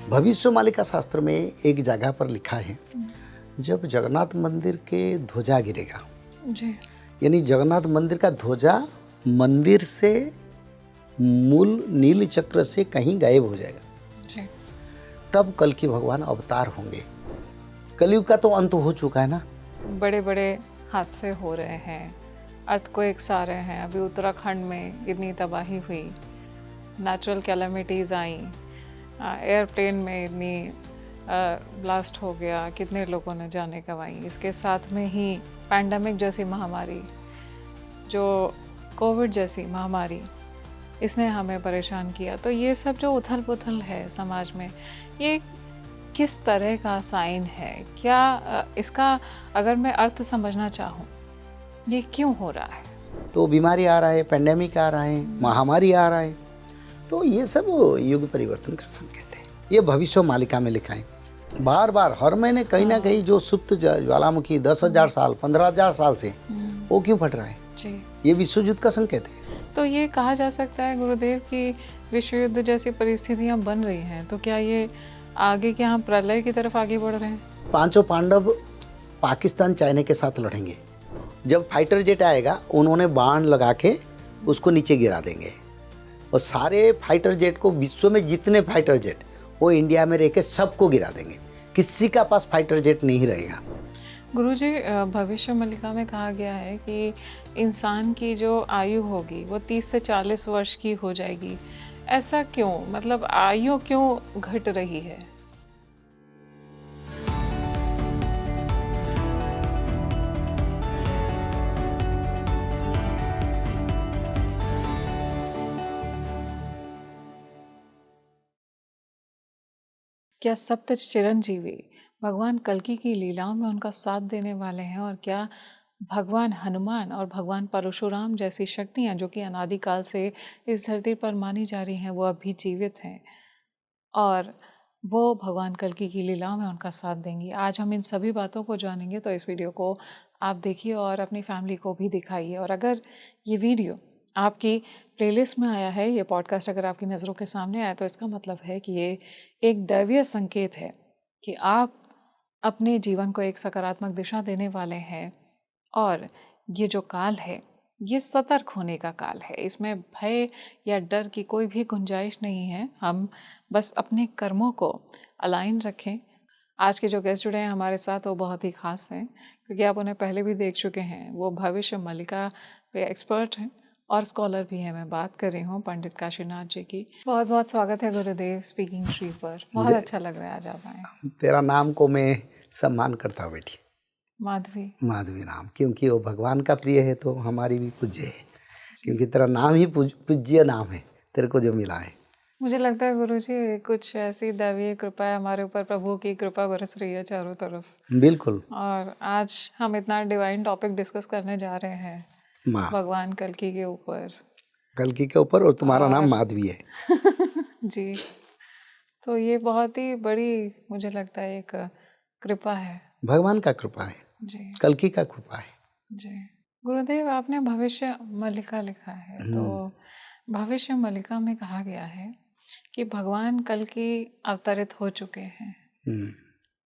भविष्य मालिका शास्त्र में एक जगह पर लिखा है, जब जगन्नाथ मंदिर के ध्वजा गिरेगा, जी यानी जगन्नाथ मंदिर का ध्वजा मंदिर से मूल नील चक्र से कहीं गायब हो जाएगा, जी तब कल की भगवान अवतार होंगे। कलयुग का तो अंत हो चुका है ना। बड़े बड़े हादसे हो रहे हैं, अर्थक्वेक्स आ रहे हैं। अभी उत्तराखंड में इतनी तबाही हुई, नेचुरल कैलेमिटीज़ आई, एयरप्लेन में इतनी ब्लास्ट हो गया, कितने लोगों ने जानें गंवाई। इसके साथ में ही पैंडमिक जैसी महामारी, जो कोविड जैसी महामारी, इसने हमें परेशान किया। तो ये सब जो उथल पुथल है समाज में, ये किस तरह का साइन है? क्या इसका अगर मैं अर्थ समझना चाहूँ, ये क्यों हो रहा है? तो बीमारी आ रहा है, पेंडेमिक आ रहा है, महामारी आ रहा है, तो ये सब युग परिवर्तन का संकेत है। ये भविष्य मालिका में लिखा है। बार बार हर महीने कहीं ना कहीं जो सुप्त ज्वालामुखी 10,000 साल 15,000 साल से वो क्यों फट रहा है? जी, ये विश्व युद्ध का संकेत है। तो ये कहा जा सकता है गुरुदेव कि विश्व युद्ध जैसी परिस्थितियां बन रही हैं, तो क्या ये आगे के हम प्रलय की तरफ आगे बढ़ रहे हैं? पांचों पांडव पाकिस्तान चाइना के साथ लड़ेंगे। जब फाइटर जेट आएगा, उन्होंने बाण लगा के उसको नीचे गिरा देंगे, और सारे फाइटर जेट को, विश्व में जितने फाइटर जेट, वो इंडिया में रह के सबको गिरा देंगे। किसी का पास फाइटर जेट नहीं रहेगा। गुरुजी, भविष्य मलिका में कहा गया है कि इंसान की जो आयु होगी वो 30 से 40 वर्ष की हो जाएगी। ऐसा क्यों? मतलब आयु क्यों घट रही है? क्या सप्त चिरंजीवी भगवान कल्कि की लीलाओं में उनका साथ देने वाले हैं? और क्या भगवान हनुमान और भगवान परशुराम जैसी शक्तियाँ जो कि अनादिकाल से इस धरती पर मानी जा रही हैं, वो अभी जीवित हैं और वो भगवान कल्कि की लीलाओं में उनका साथ देंगी? आज हम इन सभी बातों को जानेंगे, तो इस वीडियो को आप देखिए और अपनी फैमिली को भी दिखाइए। और अगर ये वीडियो आपकी प्लेलिस्ट में आया है, ये पॉडकास्ट अगर आपकी नज़रों के सामने आया, तो इसका मतलब है कि ये एक दैवीय संकेत है कि आप अपने जीवन को एक सकारात्मक दिशा देने वाले हैं। और ये जो काल है, ये सतर्क होने का काल है। इसमें भय या डर की कोई भी गुंजाइश नहीं है। हम बस अपने कर्मों को अलाइन रखें। आज के जो गेस्ट जुड़े हैं हमारे साथ, वो बहुत ही खास हैं, क्योंकि आप उन्हें पहले भी देख चुके हैं। वो भविष्य मलिका पे एक्सपर्ट हैं और स्कॉलर भी हैं। मैं बात कर रही हूँ पंडित काशीनाथ जी की। बहुत बहुत स्वागत है गुरुदेव स्पीकिंग ट्री पर। बहुत अच्छा लग रहा है आज आप आए। तेरा नाम को मैं सम्मान करता हूँ बेटी, माधवी। माधवी नाम, क्योंकि वो भगवान का प्रिय है, तो हमारी भी पूज्य है, क्योंकि तेरा नाम ही पूज्य नाम है, तेरे को जो मिला है। मुझे लगता है गुरुजी कुछ ऐसी दैवीय कृपा है हमारे ऊपर, प्रभु की कृपा बरस रही है चारों तरफ। बिल्कुल और आज हम इतना डिवाइन टॉपिक डिस्कस करने जा रहे हैं माँ, भगवान कल्कि के ऊपर। कल्कि के ऊपर, और तुम्हारा नाम और माधवी है। जी, तो ये बहुत ही बड़ी, मुझे लगता है, एक कृपा है। भगवान का कृपा है, जी कल्कि का कृपा है। जी। गुरुदेव, आपने भविष्य मलिका लिखा है, तो भविष्य मलिका में कहा गया है कि भगवान कल्कि अवतरित हो चुके हैं। हम्म।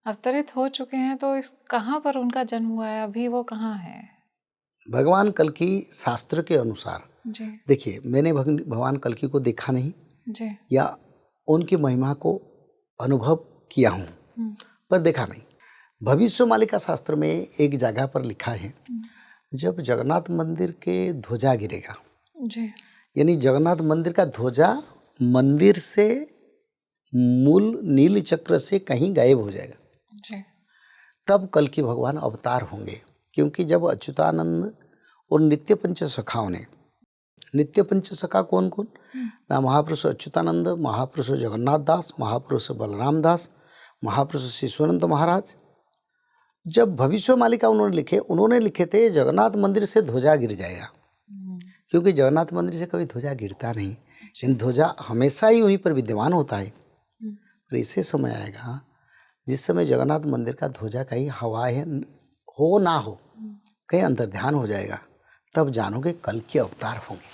अवतरित हो चुके हैं, तो इस कहाँ पर उनका जन्म हुआ है? अभी वो कहाँ है? भगवान कल्कि शास्त्र के अनुसार, जी देखिए, मैंने भगवान कल्कि को देखा नहीं जी। या उनकी महिमा को अनुभव किया हूँ, पर देखा नहीं। भविष्य मालिका शास्त्र में एक जगह पर लिखा है, जब जगन्नाथ मंदिर के ध्वजा गिरेगा, जी यानी जगन्नाथ मंदिर का ध्वजा मंदिर से मूल नील चक्र से कहीं गायब हो जाएगा, जी। तब कल की भगवान अवतार होंगे। क्योंकि जब अच्युतानंद और नित्य पंच सखाओं ने, नित्य पंच सखा कौन कौन ना, महापुरुष अच्युतानंद, महापुरुष जगन्नाथ दास, महापुरुष बलराम दास, महापुरुष शिशुअनंत महाराज, जब भविष्य मालिका उन्होंने लिखे थे जगन्नाथ मंदिर से ध्वजा गिर जाएगा। क्योंकि जगन्नाथ मंदिर से कभी ध्वजा गिरता नहीं, लेकिन ध्वजा हमेशा ही वहीं पर विद्यमान होता है। पर ऐसे समय आएगा जिस समय जगन्नाथ मंदिर का ध्वजा कहीं हवा है हो ना हो, कहीं अंतर्ध्यान हो जाएगा, तब जानोगे कल के अवतार होंगे।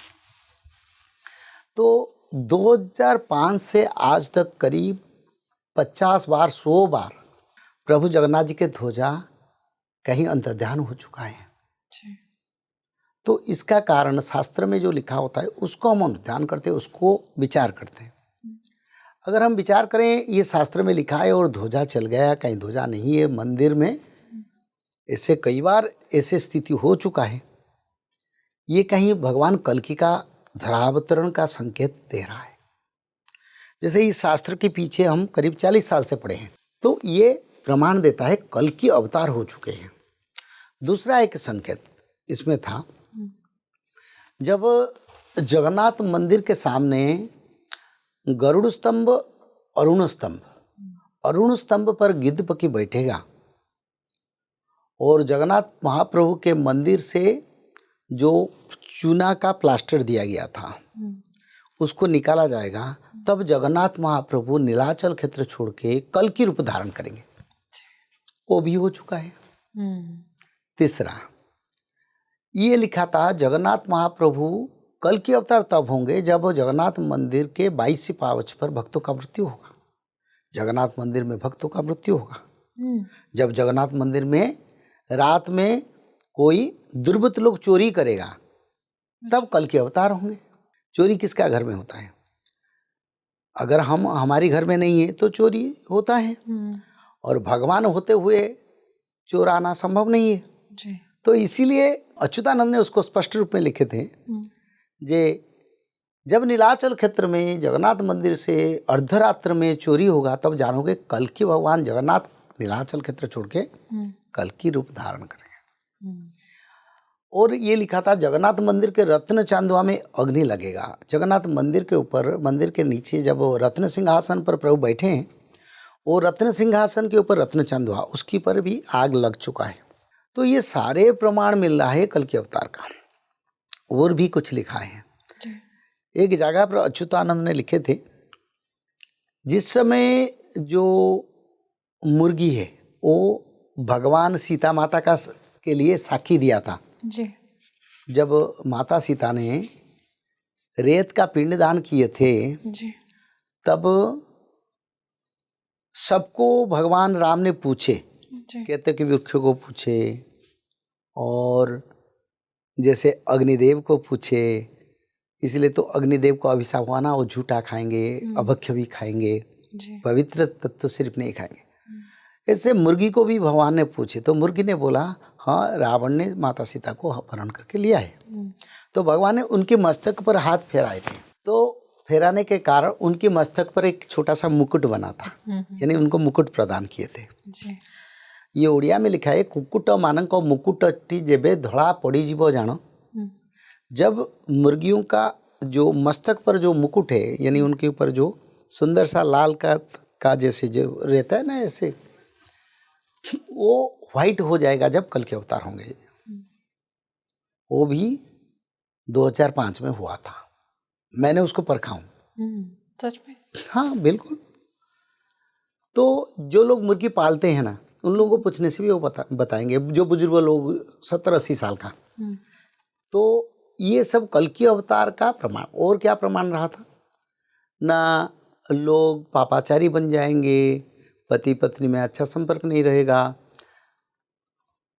तो 2005 से आज तक करीब 50 बार 100 बार प्रभु जगन्नाथ जी के ध्वजा कहीं अंतर्ध्यान हो चुका है। जी। तो इसका कारण शास्त्र में जो लिखा होता है उसको हम अनुध्यान करते हैं, उसको विचार करते हैं। अगर हम विचार करें ये शास्त्र में लिखा है और ध्वजा चल गया, कहीं ध्वजा नहीं है मंदिर में, ऐसे कई बार ऐसे स्थिति हो चुका है, ये कहीं भगवान कल्कि का धरावतरण का संकेत दे रहा है। जैसे इस शास्त्र के पीछे हम करीब 40 साल से पढ़े हैं, तो ये प्रमाण देता है कल्कि अवतार हो चुके हैं। दूसरा एक संकेत इसमें था, जब जगन्नाथ मंदिर के सामने गरुड़ स्तंभ, अरुण स्तंभ पर गिद्धपति बैठेगा और जगन्नाथ महाप्रभु के मंदिर से जो चूना का प्लास्टर दिया गया था उसको निकाला जाएगा, तब जगन्नाथ महाप्रभु नीलाचल क्षेत्र छोड़ के कल्कि रूप धारण करेंगे। वो भी हो चुका है। तीसरा ये लिखा था जगन्नाथ महाप्रभु कल्कि अवतार तब होंगे जब जगन्नाथ मंदिर के 22 पावच पर भक्तों का मृत्यु होगा। जगन्नाथ मंदिर में भक्तों का मृत्यु होगा। जब जगन्नाथ मंदिर में रात में कोई दुर्बृत्त लोग चोरी करेगा तब कल्कि अवतार होंगे। चोरी किसका घर में होता है? अगर हम हमारी घर में नहीं है तो चोरी होता है, और भगवान होते हुए चोर आना संभव नहीं है जी। तो इसीलिए अच्युतानंद ने उसको स्पष्ट रूप में लिखे थे जे जब नीलाचल क्षेत्र में जगन्नाथ मंदिर से अर्धरात्र में चोरी होगा तब जानोगे कल्कि भगवान जगन्नाथ नीलाचल क्षेत्र छोड़ के कल्कि रूप धारण करेंगे। और ये लिखा था जगन्नाथ मंदिर के रत्न चांदवा में अग्नि लगेगा। जगन्नाथ मंदिर के ऊपर, मंदिर के नीचे जब वो रत्न सिंहासन पर प्रभु बैठे हैं, वो रत्न सिंहासन के ऊपर रत्न चांदवा, उसकी पर भी आग लग चुका है। तो ये सारे प्रमाण मिल रहा है कल्कि अवतार का। और भी कुछ लिखा है। एक जगह पर अच्युतानंद ने लिखे थे, जिस समय जो मुर्गी है वो भगवान सीता माता का के लिए साक्षी दिया था जी। जब माता सीता ने रेत का पिंडदान किए थे जी। तब सबको भगवान राम ने पूछे, कहते कि वृक्षों को पूछे और जैसे अग्निदेव को पूछे, इसलिए तो अग्निदेव को अभिशाप हुआ ना, वो झूठा खाएंगे, अभक्ष्य भी खाएंगे, पवित्र तत्व सिर्फ नहीं खाएंगे। ऐसे मुर्गी को भी भगवान ने पूछे तो मुर्गी ने बोला हाँ, रावण ने माता सीता को अपहरण करके लिया है। तो भगवान ने उनके मस्तक पर हाथ फेराए थे, तो फेराने के कारण उनके मस्तक पर एक छोटा सा मुकुट बना था, यानी उनको मुकुट प्रदान किए थे। ये ओडिया में लिखा है, कुकुट मानक मुकुटटी जेबे धड़ा पड़ी जीव जानो। जब मुर्गियों का जो मस्तक पर जो मुकुट है, यानी उनके ऊपर जो सुंदर सा लाल का जैसे जो रहता है ना, ऐसे वो व्हाइट हो जाएगा जब कल्कि अवतार होंगे। वो भी 2005 में हुआ था, मैंने उसको परखा हूँ। सच में? हाँ बिल्कुल। तो जो लोग मुर्गी पालते हैं ना, उन लोगों को पूछने से भी वो बताएंगे, जो बुजुर्ग लोग 70-80 साल का। तो ये सब कल्कि अवतार का प्रमाण। और क्या प्रमाण रहा था ना, लोग पापाचारी बन जाएंगे, पति पत्नी में अच्छा संपर्क नहीं रहेगा,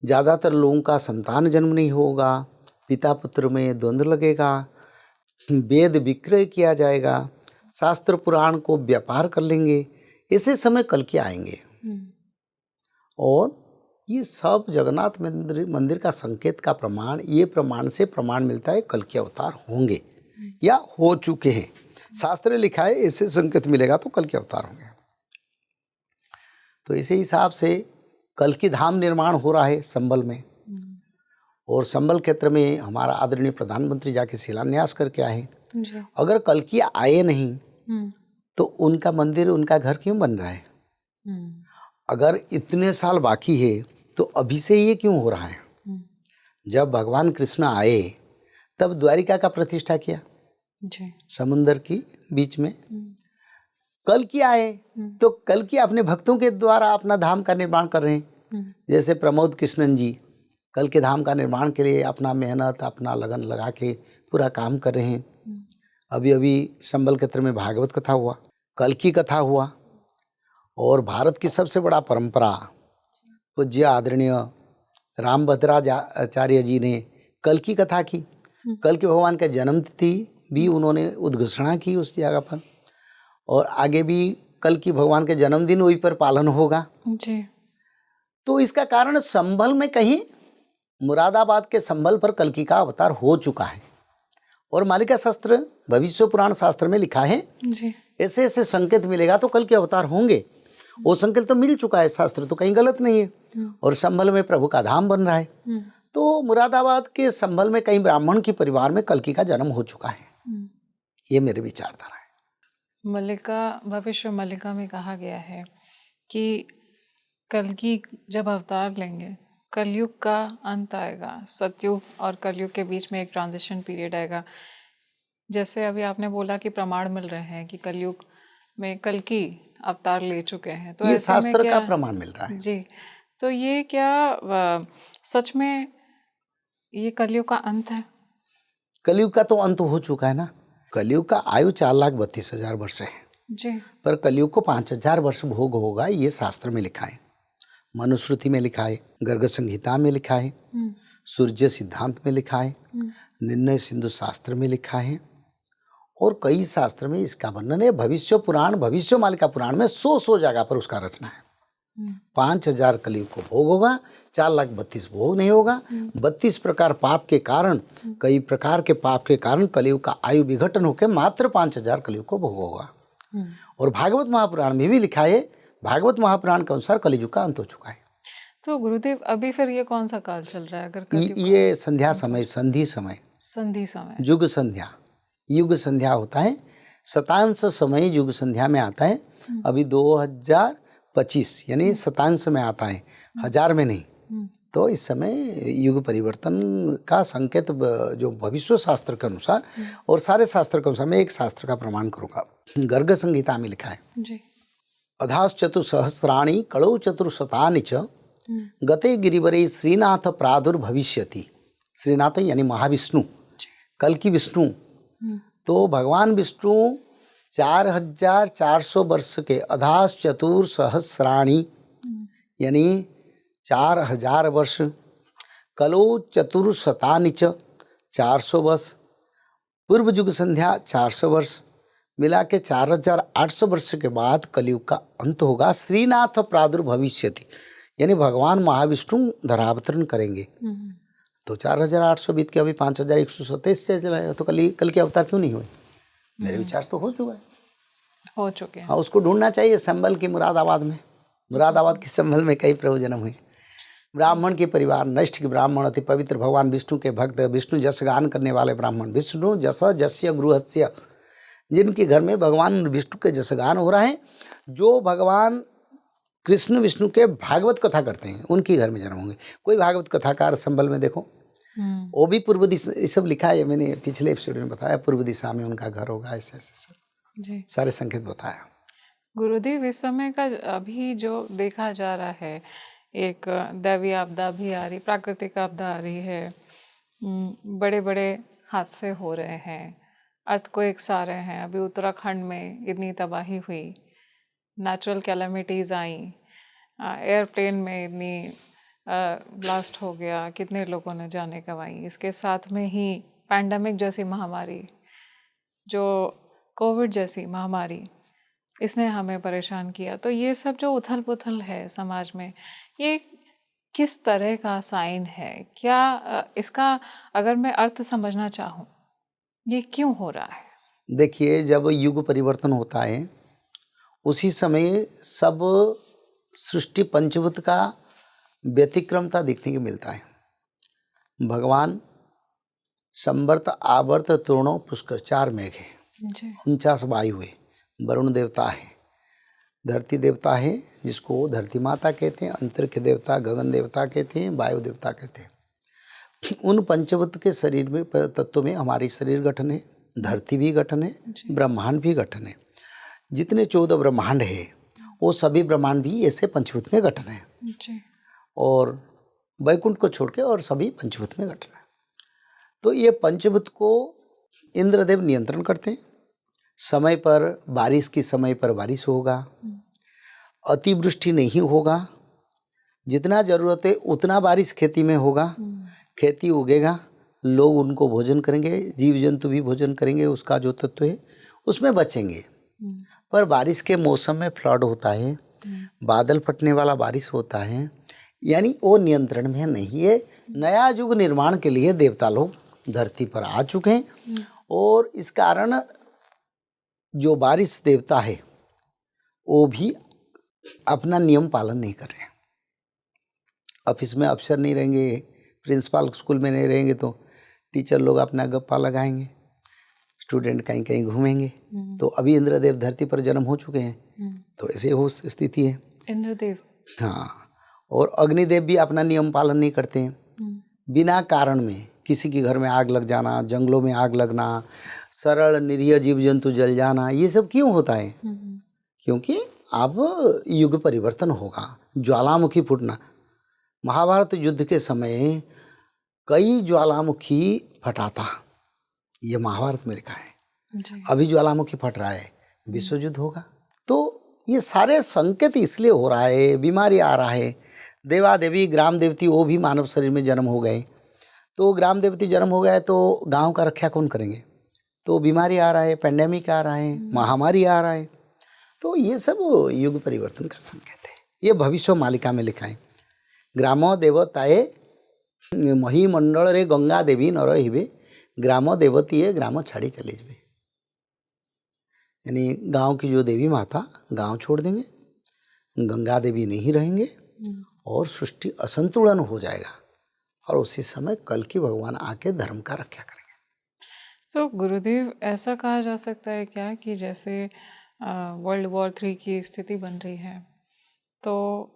ज़्यादातर लोगों का संतान जन्म नहीं होगा, पिता पुत्र में द्वंद्व लगेगा, वेद विक्रय किया जाएगा, शास्त्र पुराण को व्यापार कर लेंगे। ऐसे समय कल्कि आएंगे। और ये सब जगन्नाथ मंदिर का संकेत का प्रमाण, ये प्रमाण से प्रमाण मिलता है कल्कि अवतार होंगे या हो चुके हैं। शास्त्र लिखा है ऐसे संकेत मिलेगा तो कल्कि अवतार होंगे। तो इसी हिसाब से कल्कि धाम निर्माण हो रहा है संबल में, और संबल क्षेत्र में हमारा आदरणीय प्रधानमंत्री जाके शिलान्यास करके आए। अगर कल्कि आए नहीं तो उनका मंदिर, उनका घर क्यों बन रहा है? अगर इतने साल बाकी है तो अभी से ये क्यों हो रहा है? जब भगवान कृष्ण आए तब द्वारिका का प्रतिष्ठा किया समुद्र की बीच में। कल्कि आए तो कल्कि अपने भक्तों के द्वारा अपना धाम का निर्माण कर रहे हैं। जैसे प्रमोद कृष्णन जी कल्कि धाम का निर्माण के लिए अपना मेहनत, अपना लगन लगा के पूरा काम कर रहे हैं। अभी अभी संबल क्षेत्र में भागवत कथा हुआ, कल्कि कथा हुआ, और भारत की सबसे बड़ा परंपरा पूज्य आदरणीय रामभद्राचार्य जी ने कल की कथा की। कल के भगवान का जन्म तिथि भी उन्होंने उद्घोषणा की उस जगह पर, और आगे भी कल की भगवान के जन्मदिन वहीं पर पालन होगा जी। तो इसका कारण संभल में कहीं मुरादाबाद के संभल पर कल्कि का अवतार हो चुका है। और मालिका शास्त्र भविष्य पुराण शास्त्र में लिखा है जी। ऐसे ऐसे संकेत मिलेगा तो कल के अवतार होंगे। वो संकेत तो मिल चुका है, शास्त्र तो कहीं गलत नहीं है। और संभल में प्रभु का धाम बन रहा है। तो मुरादाबाद के संभल में कहीं ब्राह्मण के परिवार में कल्कि का जन्म हो चुका है। ये मेरी विचारधारा है। मल्लिका भविष्य मल्लिका में कहा गया है कि कल्कि जब अवतार लेंगे, कलयुग का अंत आएगा, सतयुग और कलयुग के बीच में एक ट्रांजिशन पीरियड आएगा। जैसे अभी आपने बोला कि प्रमाण मिल रहे हैं कि कलयुग में कल्कि अवतार ले चुके हैं, तो ये ऐसे में शास्त्र क्या का प्रमाण मिल रहा है जी, तो ये क्या सच में ये कलयुग का अंत है? कलयुग का तो अंत हो चुका है ना। कलयुग का आयु 4,32,000 वर्ष है जी। पर कलयुग को 5,000 वर्ष भोग होगा, ये शास्त्र में लिखा है, मनुस्मृति में लिखा है, गर्ग संहिता में लिखा है, सूर्य सिद्धांत में लिखा है, निर्णय सिंधु शास्त्र में लिखा है, और कई शास्त्र में इसका वर्णन है। भविष्य पुराण, भविष्य मालिका पुराण में 100 जगह पर उसका रचना है। 5,000 कलयुग को भोग होगा, 4,32,000 भोग नहीं होगा। 32 प्रकार पाप के कारण, कई प्रकार के पाप के कारण कलयुग का आयु विघटन होकर मात्र 5,000 कलयुग को भोग होगा। और भागवत महापुराण में भी लिखा है, भागवत महापुराण के अनुसार कलयुग का अंत हो चुका है। तो गुरुदेव अभी फिर ये कौन सा काल चल रहा है? अगर कलयुग ये संध्या समय, संधि समय, संधि समय, युग संध्या, युग संध्या होता है। शतांश समय युग संध्या में आता है। अभी 2025 यानी शतांश में आता है, हजार में नहीं। तो इस समय युग परिवर्तन का संकेत जो भविष्य शास्त्र के अनुसार और सारे शास्त्र के अनुसार, मैं एक शास्त्र का प्रमाण करूँगा। गर्ग संहिता में लिखा है जी। अधास चतुसहस्राणि कलौ चतुर्शतानि च गते गिरिवरे श्रीनाथ प्रादुर्भविष्यति। श्रीनाथ यानी महाविष्णु, कल की विष्णु। तो भगवान विष्णु 4,400 वर्ष के अधास चतुर्सहस्राणि यानी 4,000 वर्ष, कलो चतुर्शतानि च 400 वर्ष, पूर्व युग संध्या 400 वर्ष, मिला के 4,800 वर्ष के बाद कलयुग का अंत होगा। श्रीनाथ प्रादुर्भविष्यति यानी भगवान महाविष्णु धरावतरण करेंगे। तो 4,800 बीत के अभी 5,127 चल रहा है, तो कल के अवतार क्यों नहीं हुए? मेरे विचार तो हो चुका है, हो चुके हैं। हाँ, उसको ढूंढना चाहिए संभल की मुरादाबाद में। मुरादाबाद की संभल में कई प्रभु जन्म हुए। ब्राह्मण के परिवार, नष्ट के ब्राह्मण, अति पवित्र भगवान विष्णु के भक्त, विष्णु जस गान करने वाले ब्राह्मण, विष्णु जस जस्य गृहस्य, जिनके घर में भगवान विष्णु के जस गान हो रहा है, जो भगवान कृष्ण विष्णु के भागवत कथा करते हैं, उनके घर में जन्म होंगे। कोई भागवत कथाकार संभल में देखो, वो भी पूर्व दिशा, ये सब लिखा है, मैंने पिछले एपिसोड में बताया, पूर्व दिशा में उनका घर होगा, ऐसे ऐसे सब जी। सारे संकेत बताया। गुरुदेव इस समय का अभी जो देखा जा रहा है, एक दैवीय आपदा भी आ रही, प्राकृतिक आपदा आ रही है, बड़े बड़े हादसे हो रहे हैं, अर्थक्वेक्स आ रहे हैं। अभी उत्तराखंड में इतनी तबाही हुई, नेचुरल कैलेमिटीज़ आई, एयरप्लेन में इतनी ब्लास्ट हो गया, कितने लोगों ने जानें गंवाई। इसके साथ में ही पैंडमिक जैसी महामारी, जो कोविड जैसी महामारी, इसने हमें परेशान किया। तो ये सब जो उथल पुथल है समाज में, ये किस तरह का साइन है? क्या इसका अगर मैं अर्थ समझना चाहूँ, ये क्यों हो रहा है? देखिए, जब युग परिवर्तन होता है उसी समय सब सृष्टि पंचभूत का व्यतिक्रमता देखने को मिलता है। भगवान संवर्त, आवर्त, तृणो, पुष्कर, 4 मेघ है, 49 वायु है, वरुण देवता है, धरती देवता है जिसको धरती माता कहते हैं, अंतरिक्ष देवता गगन देवता कहते हैं, वायु देवता कहते हैं। उन पंचभूत के शरीर में तत्व में हमारी शरीर गठन है, धरती भी गठन है, ब्रह्मांड भी गठन है। जितने 14 ब्रह्मांड है वो सभी ब्रह्मांड भी ऐसे पंचभूत में गठन है, और वैकुंठ को छोड़ के और सभी पंचभूत में गठन है। तो ये पंचभूत को इंद्रदेव नियंत्रण करते हैं। समय पर बारिश की समय पर बारिश होगा, अतिवृष्टि नहीं होगा, जितना ज़रूरत है उतना बारिश खेती में होगा, खेती उगेगा, लोग उनको भोजन करेंगे, जीव जंतु भी भोजन करेंगे, उसका जो तत्व है उसमें बचेंगे। पर बारिश के मौसम में फ्लड होता है, बादल फटने वाला बारिश होता है, यानी वो नियंत्रण में नहीं है। नया युग निर्माण के लिए देवता लोग धरती पर आ चुके हैं और इस कारण जो बारिश देवता है वो भी अपना नियम पालन नहीं कर रहे हैं। ऑफिस में अफसर नहीं रहेंगे, प्रिंसिपल स्कूल में नहीं रहेंगे तो टीचर लोग अपना गप्पा लगाएंगे, स्टूडेंट कहीं कहीं घूमेंगे। तो अभी इंद्रदेव धरती पर जन्म हो चुके हैं, तो ऐसे हो स्थिति है। इंद्रदेव, हाँ, और अग्निदेव भी अपना नियम पालन नहीं करते हैं। बिना कारण में किसी के घर में आग लग जाना, जंगलों में आग लगना, सरल निरीह जीव जंतु जल जाना, ये सब क्यों होता है? क्योंकि अब युग परिवर्तन होगा, ज्वालामुखी फूटना। महाभारत युद्ध के समय कई ज्वालामुखी फटा था, ये महाभारत में लिखा है। अभी ज्वालामुखी फट रहा है, विश्व युद्ध होगा। तो ये सारे संकेत इसलिए हो रहा है, बीमारी आ रहा है। देवा देवी ग्राम देवती वो भी मानव शरीर में जन्म हो गए, तो ग्राम देवती जन्म हो गए तो गांव का रक्षा कौन करेंगे? तो बीमारी आ रहा है, पेंडेमिक आ रहा है, महामारी आ रहा है। तो ये सब युग परिवर्तन का संकेत है। ये भविष्य मालिका में लिखा है, ग्राम देवताए महीमंडल रे गंगा देवी न रहिबे, ग्राम देवती है ग्राम छाड़ी चले जाए। यानी गांव की जो देवी माता गांव छोड़ देंगे, गंगा देवी नहीं रहेंगे और सृष्टि असंतुलन हो जाएगा और उसी समय कल की भगवान आके धर्म का रक्षा करेंगे। तो गुरुदेव, ऐसा कहा जा सकता है क्या कि जैसे वर्ल्ड वॉर 3 की स्थिति बन रही है, तो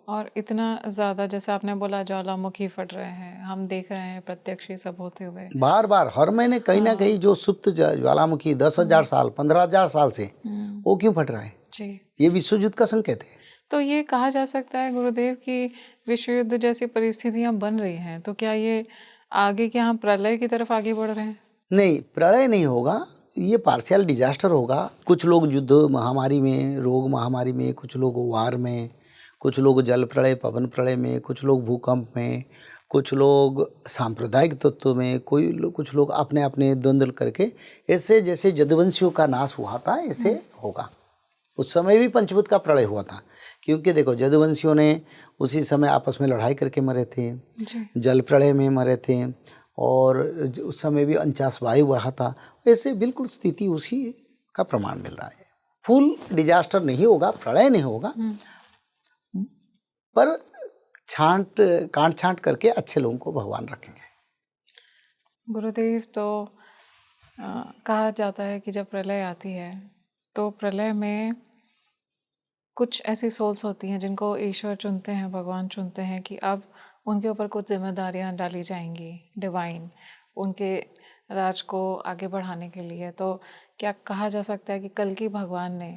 और इतना ज़्यादा जैसे आपने बोला ज्वालामुखी फट रहे हैं, हम देख रहे हैं प्रत्यक्ष ये सब होते हुए, बार बार हर महीने कहीं ना कहीं जो सुप्त ज्वालामुखी 10,000 साल 15,000 साल से वो क्यों फट रहा है? जी, ये विश्व युद्ध का संकेत है। तो ये कहा जा सकता है गुरुदेव कि विश्व युद्ध जैसी परिस्थितियां बन रही हैं, तो क्या ये आगे के हम प्रलय की तरफ आगे बढ़ रहे हैं? नहीं, प्रलय नहीं होगा, ये पार्शियल डिजास्टर होगा। कुछ लोग युद्ध महामारी में, रोग महामारी में, कुछ लोग वार में, कुछ लोग जल प्रलय पवन प्रलय में, कुछ लोग भूकंप में, कुछ लोग सांप्रदायिक तत्व में, कुछ लोग अपने अपने द्वंद्व करके, ऐसे जैसे यदुवंशियों का नाश हुआ था ऐसे होगा। उस समय भी पंचभूत का प्रलय हुआ था, क्योंकि देखो यदुवंशियों ने उसी समय आपस में लड़ाई करके मरे थे, जल प्रलय में मरे थे, और उस समय भी 49 वायु बहा था। ऐसे बिल्कुल स्थिति उसी का प्रमाण मिल रहा है। फुल डिजास्टर नहीं होगा, प्रलय नहीं होगा, पर काट छांट करके अच्छे लोगों को भगवान रखेंगे। गुरुदेव, तो कहा जाता है कि जब प्रलय आती है तो प्रलय में कुछ ऐसी सोल्स होती हैं जिनको ईश्वर चुनते हैं, भगवान चुनते हैं कि अब उनके ऊपर कुछ जिम्मेदारियां डाली जाएंगी डिवाइन, उनके राज को आगे बढ़ाने के लिए। तो क्या कहा जा सकता है कि कल की भगवान ने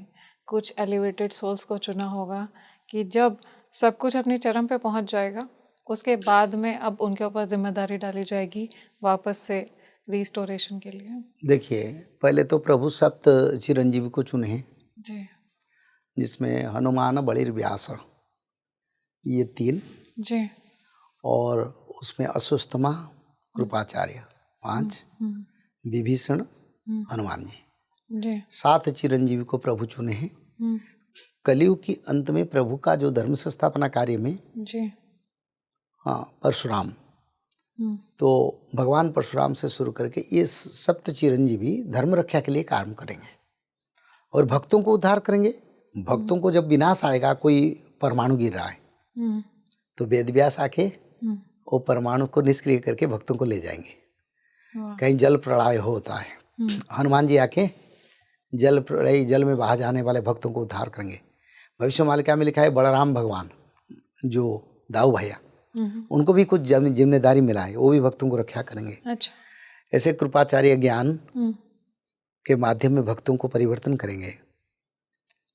कुछ एलिवेटेड सोल्स को चुना होगा कि जब सब कुछ अपनी चरम पे पहुंच जाएगा उसके बाद में अब उनके ऊपर जिम्मेदारी डाली जाएगी वापस से रिस्टोरेशन के लिए? देखिए, पहले तो प्रभु सप्त चिरंजीवी को चुने हैं, जी जिसमें हनुमान बलिर व्यास, ये 3, जी, और उसमें अश्वत्थामा कृपाचार्य 5, विभीषण, हनुमान जी, जी 7 चिरंजीवी को प्रभु चुने हैं। कलयुग की अंत में प्रभु का जो धर्म संस्थापना कार्य में, जी, हाँ, परशुराम, तो भगवान परशुराम से शुरू करके ये सप्त चिरंजीवी धर्म रक्षा के लिए काम करेंगे और भक्तों को उद्धार करेंगे। भक्तों को जब विनाश आएगा, कोई परमाणु गिर रहा है तो वेद व्यास आके वो परमाणु को निष्क्रिय करके भक्तों को ले जाएंगे। कहीं जल प्रलय होता है, हनुमान जी आके जल प्रलय, जल में बहा जाने वाले भक्तों को उद्धार करेंगे। भविष्य मालिका में लिखा है बलराम भगवान जो दाऊ भैया, उनको भी कुछ जिम्मेदारी मिला है, वो भी भक्तों को रक्षा करेंगे। अच्छा, ऐसे कृपाचार्य ज्ञान के माध्यम में भक्तों को परिवर्तन करेंगे।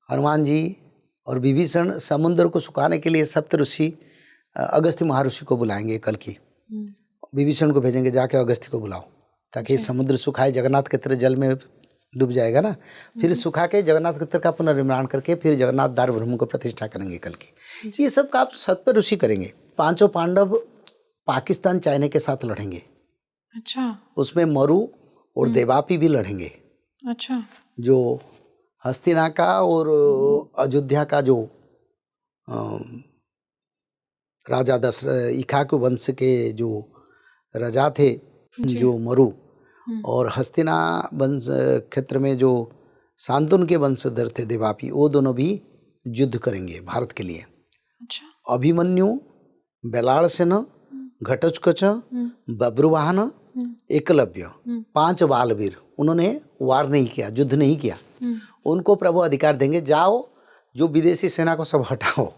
हनुमान जी और विभीषण समुद्र को सुखाने के लिए सप्त ऋषि अगस्त्य महर्षि को बुलाएंगे कल की। विभीषण को भेजेंगे, जाके अगस्त्य को बुलाओ ताकि समुद्र सुखाए, जगन्नाथ की तरह जल में डूब जाएगा ना। फिर सुखा के जगन्नाथ क्षेत्र का पुनर्निर्माण करके फिर जगन्नाथ दार ब्रह्म को प्रतिष्ठा करेंगे कल की। ये सब का आप सत्य ऋषि करेंगे। पांचों पांडव पाकिस्तान चाइना के साथ लड़ेंगे। अच्छा। उसमें मरु और देवापी भी लड़ेंगे। अच्छा। जो हस्तिना का और अयोध्या का जो राजा दशरथ इक्ष्वाकु वंश के जो राजा थे, जो मरु, और हस्तिना वंश क्षेत्र में जो शांतनु के वंशधर थे देवापी, वो दोनों भी युद्ध करेंगे भारत के लिए। अच्छा। अभिमन्यु, बेलाल सेन, घटोत्कच, बब्रुवाहन, एकलव्य, 5 बालवीर, उन्होंने वार नहीं किया, युद्ध नहीं किया। उनको प्रभु अधिकार देंगे, जाओ जो विदेशी सेना को सब हटाओ,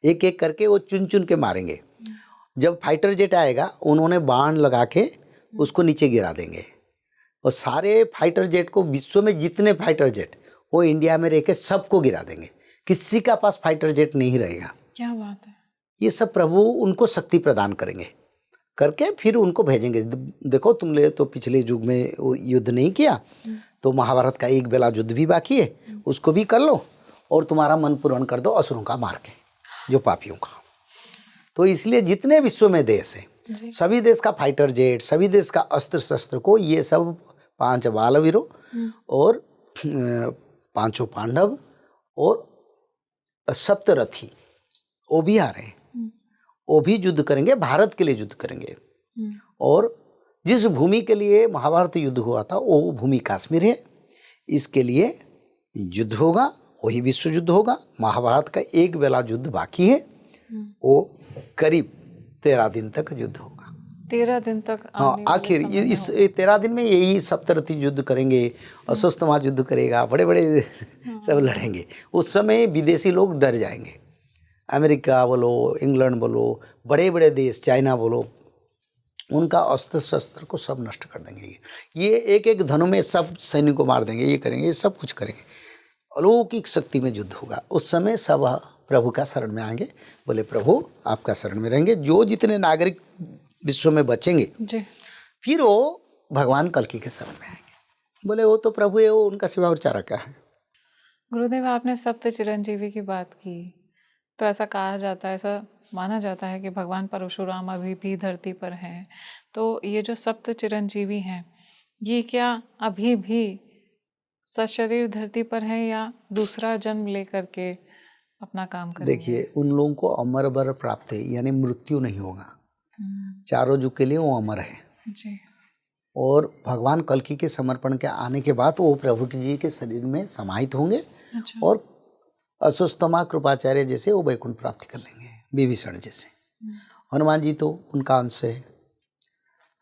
एक एक करके वो चुन चुन के मारेंगे। जब फाइटर जेट आएगा उन्होंने बाण लगा के उसको नीचे गिरा देंगे, और सारे फाइटर जेट को, विश्व में जितने फाइटर जेट वो इंडिया में रह के सबको गिरा देंगे, किसी का पास फाइटर जेट नहीं रहेगा। क्या बात है। ये सब प्रभु उनको शक्ति प्रदान करेंगे, करके फिर उनको भेजेंगे। देखो तुमने तो पिछले युग में युद्ध नहीं किया, तो महाभारत का एक बेला युद्ध भी बाकी है, उसको भी कर लो और तुम्हारा मन पूर्ण कर दो असुरों का मार के, जो पापियों का। तो इसलिए जितने विश्व में देश है, सभी देश का फाइटर जेट, सभी देश का अस्त्र शस्त्र को ये सब 5 बालवीरों और 5 पांडव और सप्तरथी वो भी आ रहे हैं, वो भी युद्ध करेंगे, भारत के लिए युद्ध करेंगे। और जिस भूमि के लिए महाभारत युद्ध हुआ था वो भूमि कश्मीर है, इसके लिए युद्ध होगा, वही विश्व युद्ध होगा। महाभारत का एक बेला युद्ध बाकी है, वो करीब 13 दिन तक युद्ध होगा। 13 दिन तक। हाँ, आखिर इस 13 दिन में यही सप्तरथी युद्ध करेंगे, अश्वत्थामा युद्ध करेगा, बड़े बड़े सब लड़ेंगे। उस समय विदेशी लोग डर जाएंगे, अमेरिका बोलो, इंग्लैंड बोलो, बड़े बड़े देश, चाइना बोलो, उनका अस्त्र शस्त्र को सब नष्ट कर देंगे। ये एक एक धनु में सब सैनिक को मार देंगे, ये करेंगे, ये सब कुछ करेंगे। अलौकिक शक्ति में युद्ध होगा। उस समय सब प्रभु का शरण में आएंगे, बोले प्रभु आपका शरण में रहेंगे। जो जितने नागरिक विश्व में बचेंगे जी, फिर वो भगवान कल्कि के शरण में आएंगे। बोले वो तो प्रभु है, वो उनका सिवा और चारा क्या है। गुरुदेव आपने सप्त चिरंजीवी की बात की, तो ऐसा कहा जाता है, ऐसा माना जाता है कि भगवान परशुराम अभी भी धरती पर हैं। तो ये जो सप्त चिरंजीवी हैं, ये क्या अभी भी सशरीर धरती पर है या दूसरा जन्म लेकर के अपना काम करेंगे? देखिए, उन लोगों को अमर वर प्राप्त है, यानी मृत्यु नहीं होगा। चारों युग के लिए वो अमर है जी। और भगवान कल्कि के समर्पण के आने के बाद वो प्रभु जी के शरीर में समाहित होंगे। अच्छा। और अश्वत्थामा कृपाचार्य जैसे वो वैकुंठ प्राप्त कर लेंगे, विभीषण जैसे। हनुमान जी तो उनका अंश है,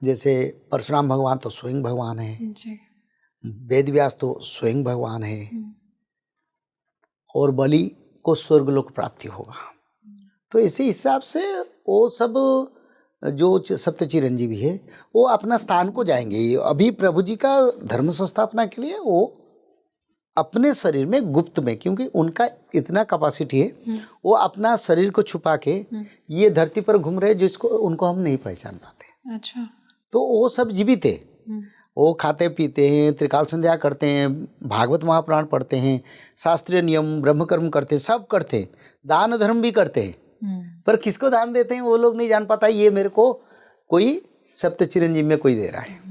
जैसे परशुराम भगवान तो स्वयं भगवान है जी। वेद व्यास तो स्वयं भगवान है, और बलि को स्वर्गलोक प्राप्ति होगा। तो इसी हिसाब से वो सब जो सप्त चिरंजीवी है वो अपना स्थान को जाएंगे। अभी प्रभु जी का धर्म संस्थापना के लिए वो अपने शरीर में गुप्त में, क्योंकि उनका इतना कैपेसिटी है, वो अपना शरीर को छुपा के ये धरती पर घूम रहे, जिसको उनको हम नहीं पहचान पाते। अच्छा। तो वो सब जीवित है, वो खाते पीते हैं, त्रिकाल संध्या करते हैं, भागवत महापुराण पढ़ते हैं, शास्त्रीय नियम ब्रह्मकर्म करते हैं, सब करते हैं, दान धर्म भी करते हैं। पर किसको दान देते हैं वो लोग नहीं जान पाता, ये मेरे को कोई सप्त चिरंजीव में कोई दे रहा है।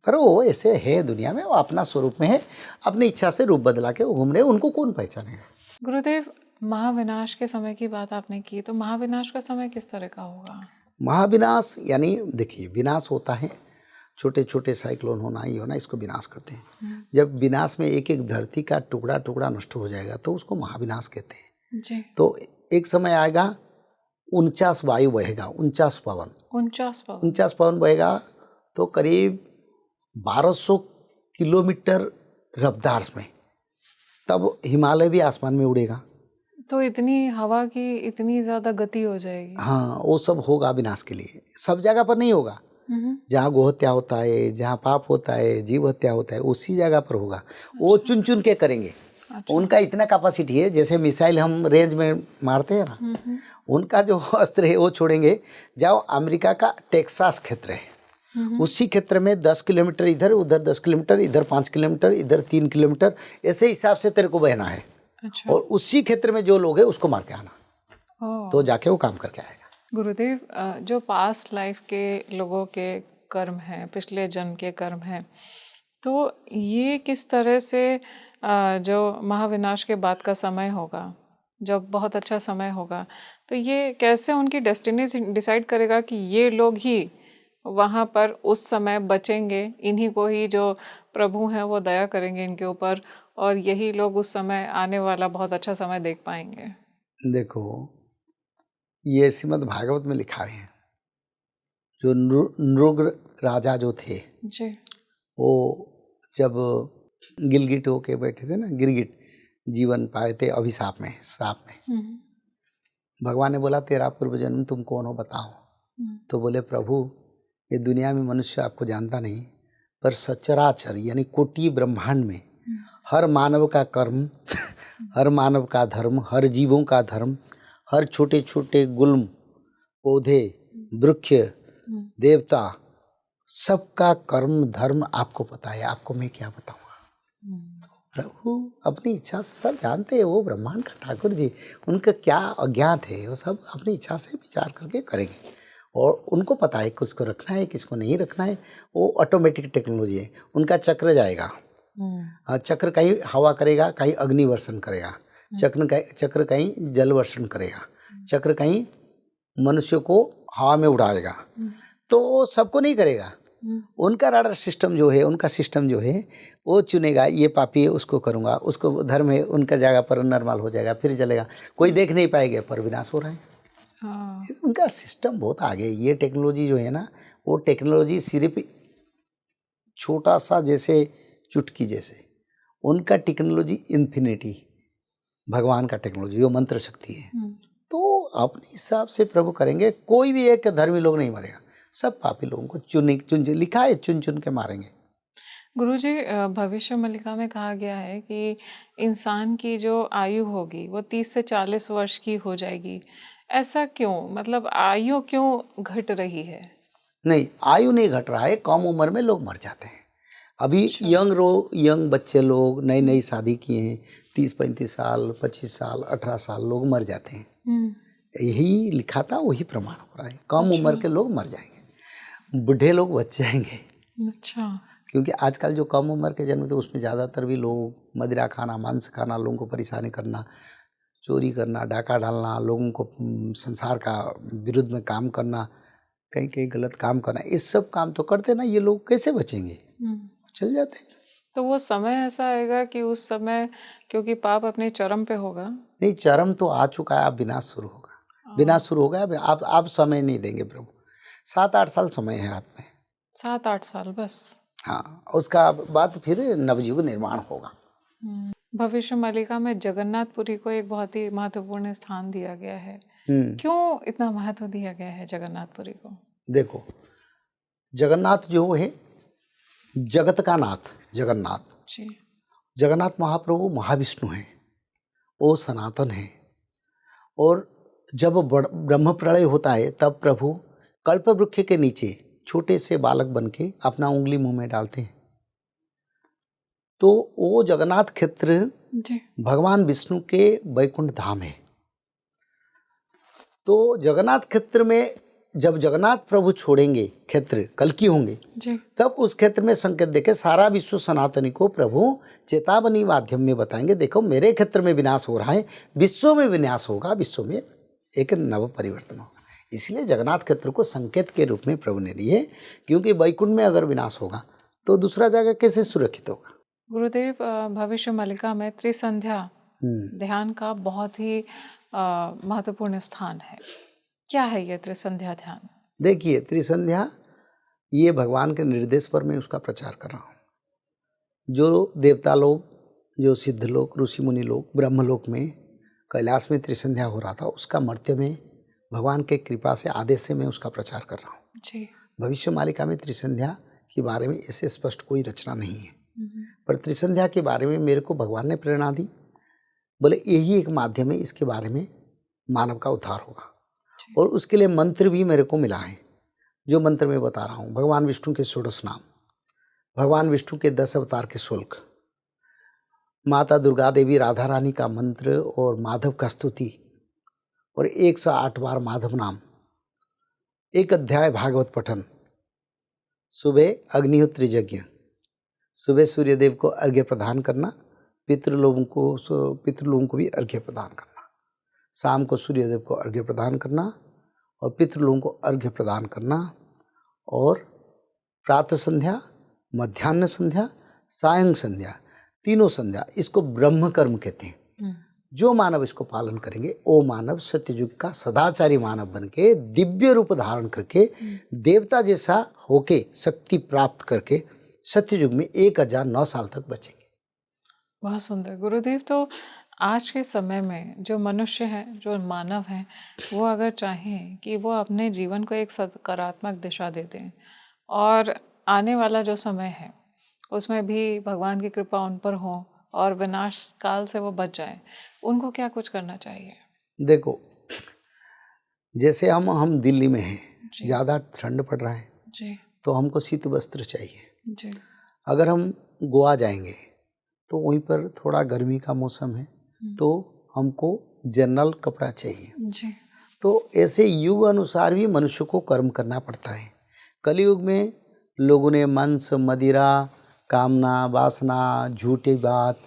पर वो ऐसे है दुनिया में, वो अपना स्वरूप में है, अपनी इच्छा से रूप बदला के वो घूम रहे, उनको कौन पहचानेगा। गुरुदेव, महाविनाश के समय की बात आपने की, तो महाविनाश का समय किस तरह का होगा? महाविनाश यानी देखिए, विनाश होता है, छोटे छोटे साइक्लोन होना, ये होना, इसको विनाश करते हैं। जब विनाश में एक एक धरती का टुकड़ा टुकड़ा नष्ट हो जाएगा तो उसको महाविनाश कहते हैं जी। तो एक समय आएगा 49 वायु बहेगा, 49 पवन, 49 पवन बहेगा, तो करीब 1200 किलोमीटर रफ्तार में, तब हिमालय भी आसमान में उड़ेगा। तो इतनी हवा की इतनी ज्यादा गति हो जाएगी। हाँ, वो सब होगा विनाश के लिए। सब जगह पर नहीं होगा, जहाँ गोहत्या होता है, जहाँ पाप होता है, जीव हत्या होता है, उसी जगह पर होगा। वो चुन चुन के करेंगे। अच्छा। उनका इतना कैपेसिटी है, जैसे मिसाइल हम रेंज में मारते हैं ना, उनका जो अस्त्र है वो छोड़ेंगे। जाओ अमेरिका का टेक्सास क्षेत्र है, उसी क्षेत्र में 10 किलोमीटर इधर, उधर 10 किलोमीटर, इधर 5 किलोमीटर, इधर 3 किलोमीटर, ऐसे हिसाब से तेरे को बहना है। अच्छा। और उसी क्षेत्र में जो लोग हैं उसको मार के आना, तो ओह! जाके वो काम करके आएगा। गुरुदेव, जो पास्ट लाइफ के लोगों के कर्म हैं, पिछले जन्म के कर्म हैं, तो ये किस तरह से जो महाविनाश के बाद का समय होगा, जब बहुत अच्छा समय होगा, तो ये कैसे उनकी डेस्टिनी डिसाइड करेगा कि ये लोग ही वहाँ पर उस समय बचेंगे, इन्हीं को ही जो प्रभु हैं वो दया करेंगे इनके ऊपर, और यही लोग उस समय आने वाला बहुत अच्छा समय देख पाएंगे? देखो, ये श्रीमद् भागवत में लिखा है, जो नृग राजा जो थे, जी। वो जब गिलगिट होके बैठे थे ना, गिरगिट जीवन पाए थे अभिशाप में, श्राप में। हम्म। भगवान ने बोला तेरा पूर्व जन्म तुम कौन हो बताओ। तो बोले प्रभु, ये दुनिया में मनुष्य आपको जानता नहीं, पर सचराचर यानी कोटि ब्रह्मांड में हर मानव का कर्म, हर मानव का धर्म, हर जीवों का धर्म, हर छोटे छोटे गुल्म, पौधे, वृक्ष, देवता, सबका कर्म धर्म आपको पता है, आपको मैं क्या बताऊंगा। प्रभु अपनी इच्छा से सब जानते हैं, वो ब्रह्मांड का ठाकुर जी, उनका क्या अज्ञात है, वो सब अपनी इच्छा से विचार करके करेंगे। और उनको पता है किसको रखना है किसको नहीं रखना है, वो ऑटोमेटिक टेक्नोलॉजी है, उनका चक्र जाएगा। चक्र कहीं हवा करेगा, कहीं अग्नि वर्षण करेगा, चक्र कहीं जल वर्षण करेगा, चक्र कहीं मनुष्य को हवा में उड़ाएगा, तो सबको नहीं करेगा। उनका राडर सिस्टम जो है, उनका सिस्टम जो है, वो चुनेगा ये पापी है उसको करूँगा, उसको धर्म है उनका जगह पर नॉर्मल हो जाएगा, फिर चलेगा, कोई देख नहीं पाएगा पर विनाश हो रहा है। हाँ। उनका सिस्टम बहुत आगे। ये टेक्नोलॉजी जो है ना, वो टेक्नोलॉजी सिर्फ छोटा सा जैसे चुटकी जैसे, उनका टेक्नोलॉजी इन्फिनिटी, भगवान का टेक्नोलॉजी वो मंत्र शक्ति है। तो अपने हिसाब से प्रभु करेंगे, कोई भी एक धर्मी लोग नहीं मरेगा, सब पापी लोगों को चुन लिखा है, चुन चुन के मारेंगे। गुरुजी, भविष्य मलिका में कहा गया है कि इंसान की जो आयु होगी वो 30 से 40 वर्ष की हो जाएगी। ऐसा क्यों? मतलब आयु क्यों घट रही है? नहीं, आयु नहीं घट रहा है, कम उम्र में लोग मर जाते हैं। अभी यंग बच्चे लोग नई नई शादी किए हैं, 30-35 साल, 25 साल, 18 साल लोग मर जाते हैं। यही लिखा था, वही प्रमाण हो रहा है, कम उम्र के लोग मर जाएंगे, बूढ़े लोग बच जाएंगे। अच्छा। क्योंकि आजकल जो कम उम्र के जन्म थे उसमें ज़्यादातर भी लोग मदिरा खाना, मांस खाना, लोगों को परेशानी करना, चोरी करना, डाका डालना, लोगों को संसार का विरुद्ध में काम करना, कहीं कहीं गलत काम करना, ये सब काम तो करते ना, ये लोग कैसे बचेंगे? चल जाते हैं। तो वो समय ऐसा आएगा कि उस समय, क्योंकि पाप अपने चरम पे होगा। नहीं, चरम तो आ चुका है, अब विनाश शुरू होगा, विनाश शुरू हो गया। आप समय नहीं देंगे प्रभु, 7-8 साल समय है हाथ में, 7-8 साल बस। हाँ, उसका बाद फिर नवयुग निर्माण होगा। भविष्य मलिका में जगन्नाथपुरी को एक बहुत ही महत्वपूर्ण स्थान दिया गया है। क्यों इतना महत्व दिया गया है जगन्नाथपुरी को? देखो, जगन्नाथ जो है जगत का नाथ, जगन्नाथ जी। जगन्नाथ महाप्रभु महाविष्णु हैं, वो सनातन है। और जब ब्रह्म प्रलय होता है तब प्रभु कल्प वृक्ष के नीचे छोटे से बालक बन के अपना उंगली मुंह में डालते हैं। तो वो जगन्नाथ क्षेत्र भगवान विष्णु के वैकुंठ धाम है। तो जगन्नाथ क्षेत्र में जब जगन्नाथ प्रभु छोड़ेंगे क्षेत्र, कल्कि होंगे, तब उस क्षेत्र में संकेत देके सारा विश्व सनातनी को प्रभु चेतावनी माध्यम में बताएंगे, देखो मेरे क्षेत्र में विनाश हो रहा है, विश्व में विनाश होगा, विश्व में एक नव परिवर्तन होगा। इसलिए जगन्नाथ क्षेत्र को संकेत के रूप में प्रभु ने लिए, क्योंकि वैकुंठ में अगर विनाश होगा तो दूसरा जगह कैसे सुरक्षित होगा। गुरुदेव, भविष्य मलिका में त्रिसंध्या ध्यान का बहुत ही महत्वपूर्ण स्थान है। क्या है ये त्रिसंध्या ध्यान? देखिए, त्रिसंध्या ये भगवान के निर्देश पर मैं उसका प्रचार कर रहा हूँ। जो देवता लोग, जो सिद्ध लोग, ऋषि मुनि लोग, ब्रह्मलोक में कैलाश में त्रिसंध्या हो रहा था, उसका मर्त्य में भगवान के कृपा से, आदेश से मैं उसका प्रचार कर रहा हूँ जी। भविष्य मालिका में त्रिसंध्या के बारे में ऐसे स्पष्ट कोई रचना नहीं है, पर त्रिसंध्या के बारे में मेरे को भगवान ने प्रेरणा दी, बोले यही एक माध्यम है, इसके बारे में मानव का उद्धार होगा। और उसके लिए मंत्र भी मेरे को मिला है, जो मंत्र मैं बता रहा हूँ, भगवान विष्णु के 16 नाम, भगवान विष्णु के 10 अवतार के शुल्क, माता दुर्गा देवी राधा रानी का मंत्र और माधव का स्तुति और 108 बार माधव नाम, एक अध्याय भागवत पठन, सुबह अग्निहोत्री यज्ञ, सुबह सूर्यदेव को अर्घ्य प्रदान करना, पितृलोगों को भी अर्घ्य प्रदान करना, शाम को सूर्यदेव को अर्घ्य प्रदान करना और पितृलोगों को अर्घ्य प्रदान करना, और प्रातः संध्या, मध्याह्न संध्या, सायं संध्या, तीनों संध्या, इसको ब्रह्म कर्म कहते हैं। जो मानव इसको पालन करेंगे वो मानव सत्ययुग का सदाचारी मानव बन के दिव्य रूप धारण करके देवता जैसा होके शक्ति प्राप्त करके सत्ययुग में 1009 साल तक बचेंगे। बहुत सुंदर गुरुदेव। तो आज के समय में जो मनुष्य है, जो मानव है, वो अगर चाहें कि वो अपने जीवन को एक सकारात्मक दिशा दे दें और आने वाला जो समय है उसमें भी भगवान की कृपा उन पर हो और विनाश काल से वो बच जाए, उनको क्या कुछ करना चाहिए? देखो, जैसे हम दिल्ली में हैं, जी ज़्यादा ठंड पड़ रहा है जी तो हमको शीत वस्त्र चाहिए। जी अगर हम गोवा जाएंगे तो वहीं पर थोड़ा गर्मी का मौसम है तो हमको जनरल कपड़ा चाहिए। जी तो ऐसे युग अनुसार भी मनुष्य को कर्म करना पड़ता है। कलयुग में लोगों ने मांस, मदिरा, कामना, वासना, झूठी बात,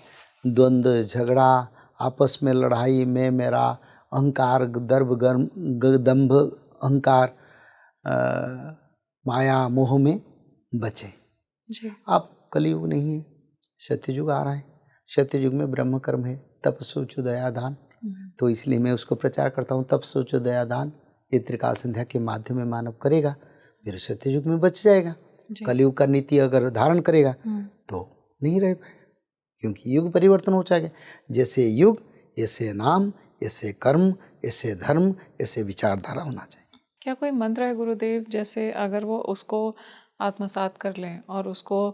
द्वंद्व, झगड़ा, आपस में लड़ाई, मैं मेरा, अहंकार, दंभ, अहंकार, माया, मोह में बचे। जी अब कलयुग नहीं है, सत्ययुग आ रहा है। सत्ययुग में ब्रह्म कर्म है, तप, सोचो, दया, दान। तो इसलिए मैं उसको प्रचार करता हूँ, तप, सोचो, दया, दान ये त्रिकाल संध्या के माध्यम में मानव करेगा, फिर सत्ययुग में बच जाएगा। कलयुग का नीति अगर धारण करेगा तो नहीं रह पाएगा, क्योंकि युग परिवर्तन हो जाएगा। जैसे युग ऐसे नाम, ऐसे कर्म, ऐसे धर्म, ऐसे विचारधारा होना चाहिए। क्या कोई मंत्र है गुरुदेव, जैसे अगर वो उसको आत्मसात कर लें और उसको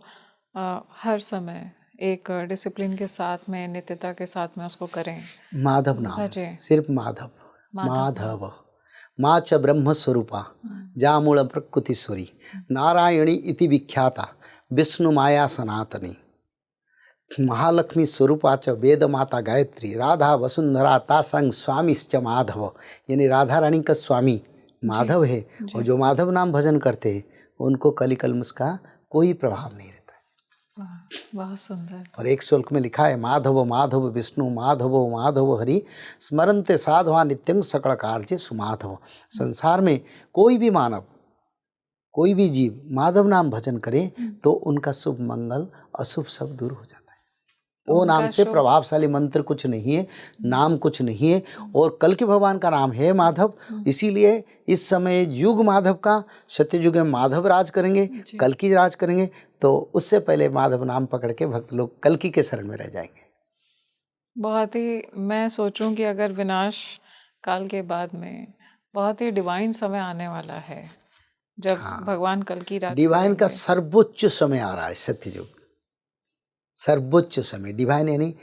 हर समय एक डिसिप्लिन के साथ में, नित्यता के साथ में उसको करें? माधव नाम, भजें। सिर्फ माधव, माधव माधव, माँ च ब्रह्म स्वरूपा, जामूल प्रकृतिश्वरी, नारायणी इति विख्याता, विष्णु माया सनातनी, महालक्ष्मी स्वरूपा च वेद माता गायत्री, राधा वसुंधरा तासंग स्वामीश्च माधव। यानी राधा रानी का स्वामी माधव है, और जो माधव नाम भजन करते हैं उनको कली कल्मष का कोई प्रभाव नहीं रहता है। बहुत सुंदर। और एक श्लोक में लिखा है, माधव माधव विष्णु माधव माधव हरि, स्मरन्ते साधवा नित्यं सकल कार्य सुमाधव। संसार में कोई भी मानव, कोई भी जीव माधव नाम भजन करे तो उनका शुभ मंगल, अशुभ सब दूर हो जाता है। वो नाम से प्रभावशाली मंत्र कुछ नहीं है, नाम कुछ नहीं है, और कल के भगवान का नाम है माधव। इसीलिए इस समय युग माधव का, सत्ययुग में माधव राज करेंगे, कल की राज करेंगे, तो उससे पहले माधव नाम पकड़ के भक्त लोग कल्कि के शरण में रह जाएंगे। बहुत ही, मैं सोचूं कि अगर विनाश काल के बाद में बहुत ही डिवाइन समय आने वाला है, जब भगवान कल्कि राज डिवाइन का सर्वोच्च समय आ रहा है, सत्ययुग सर्वोच्च समय। डिवाइन यानी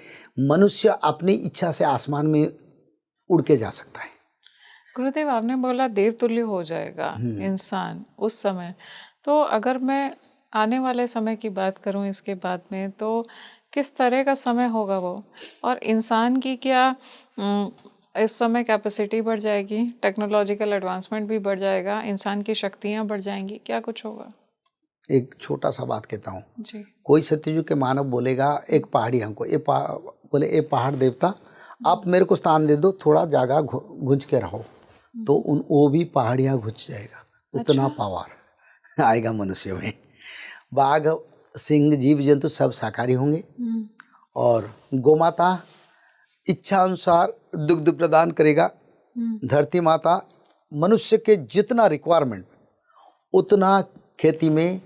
मनुष्य अपनी इच्छा से आसमान में उड़ के जा सकता है। गुरुदेव, आपने बोला देवतुल्य हो जाएगा इंसान उस समय, तो अगर मैं आने वाले समय की बात करूं इसके बाद में, तो किस तरह का समय होगा वो, और इंसान की क्या इस समय कैपेसिटी बढ़ जाएगी, टेक्नोलॉजिकल एडवांसमेंट भी बढ़ जाएगा, इंसान की शक्तियां बढ़ जाएंगी, क्या कुछ होगा? एक छोटा सा बात कहता हूँ जी। कोई सत्ययुग के मानव बोलेगा, एक पहाड़ी हमको बोले, ए पहाड़ देवता आप मेरे को स्थान दे दो, थोड़ा जगह घुंच के रहो, तो वो भी पहाड़ियाँ घुंच जाएगा। उतना पावर आएगा मनुष्य में। बाघ, सिंह, जीव जंतु सब शाकाहारी होंगे, और गोमाता इच्छा अनुसार दुग्ध प्रदान करेगा। धरती माता मनुष्य के जितना रिक्वायरमेंट उतना खेती में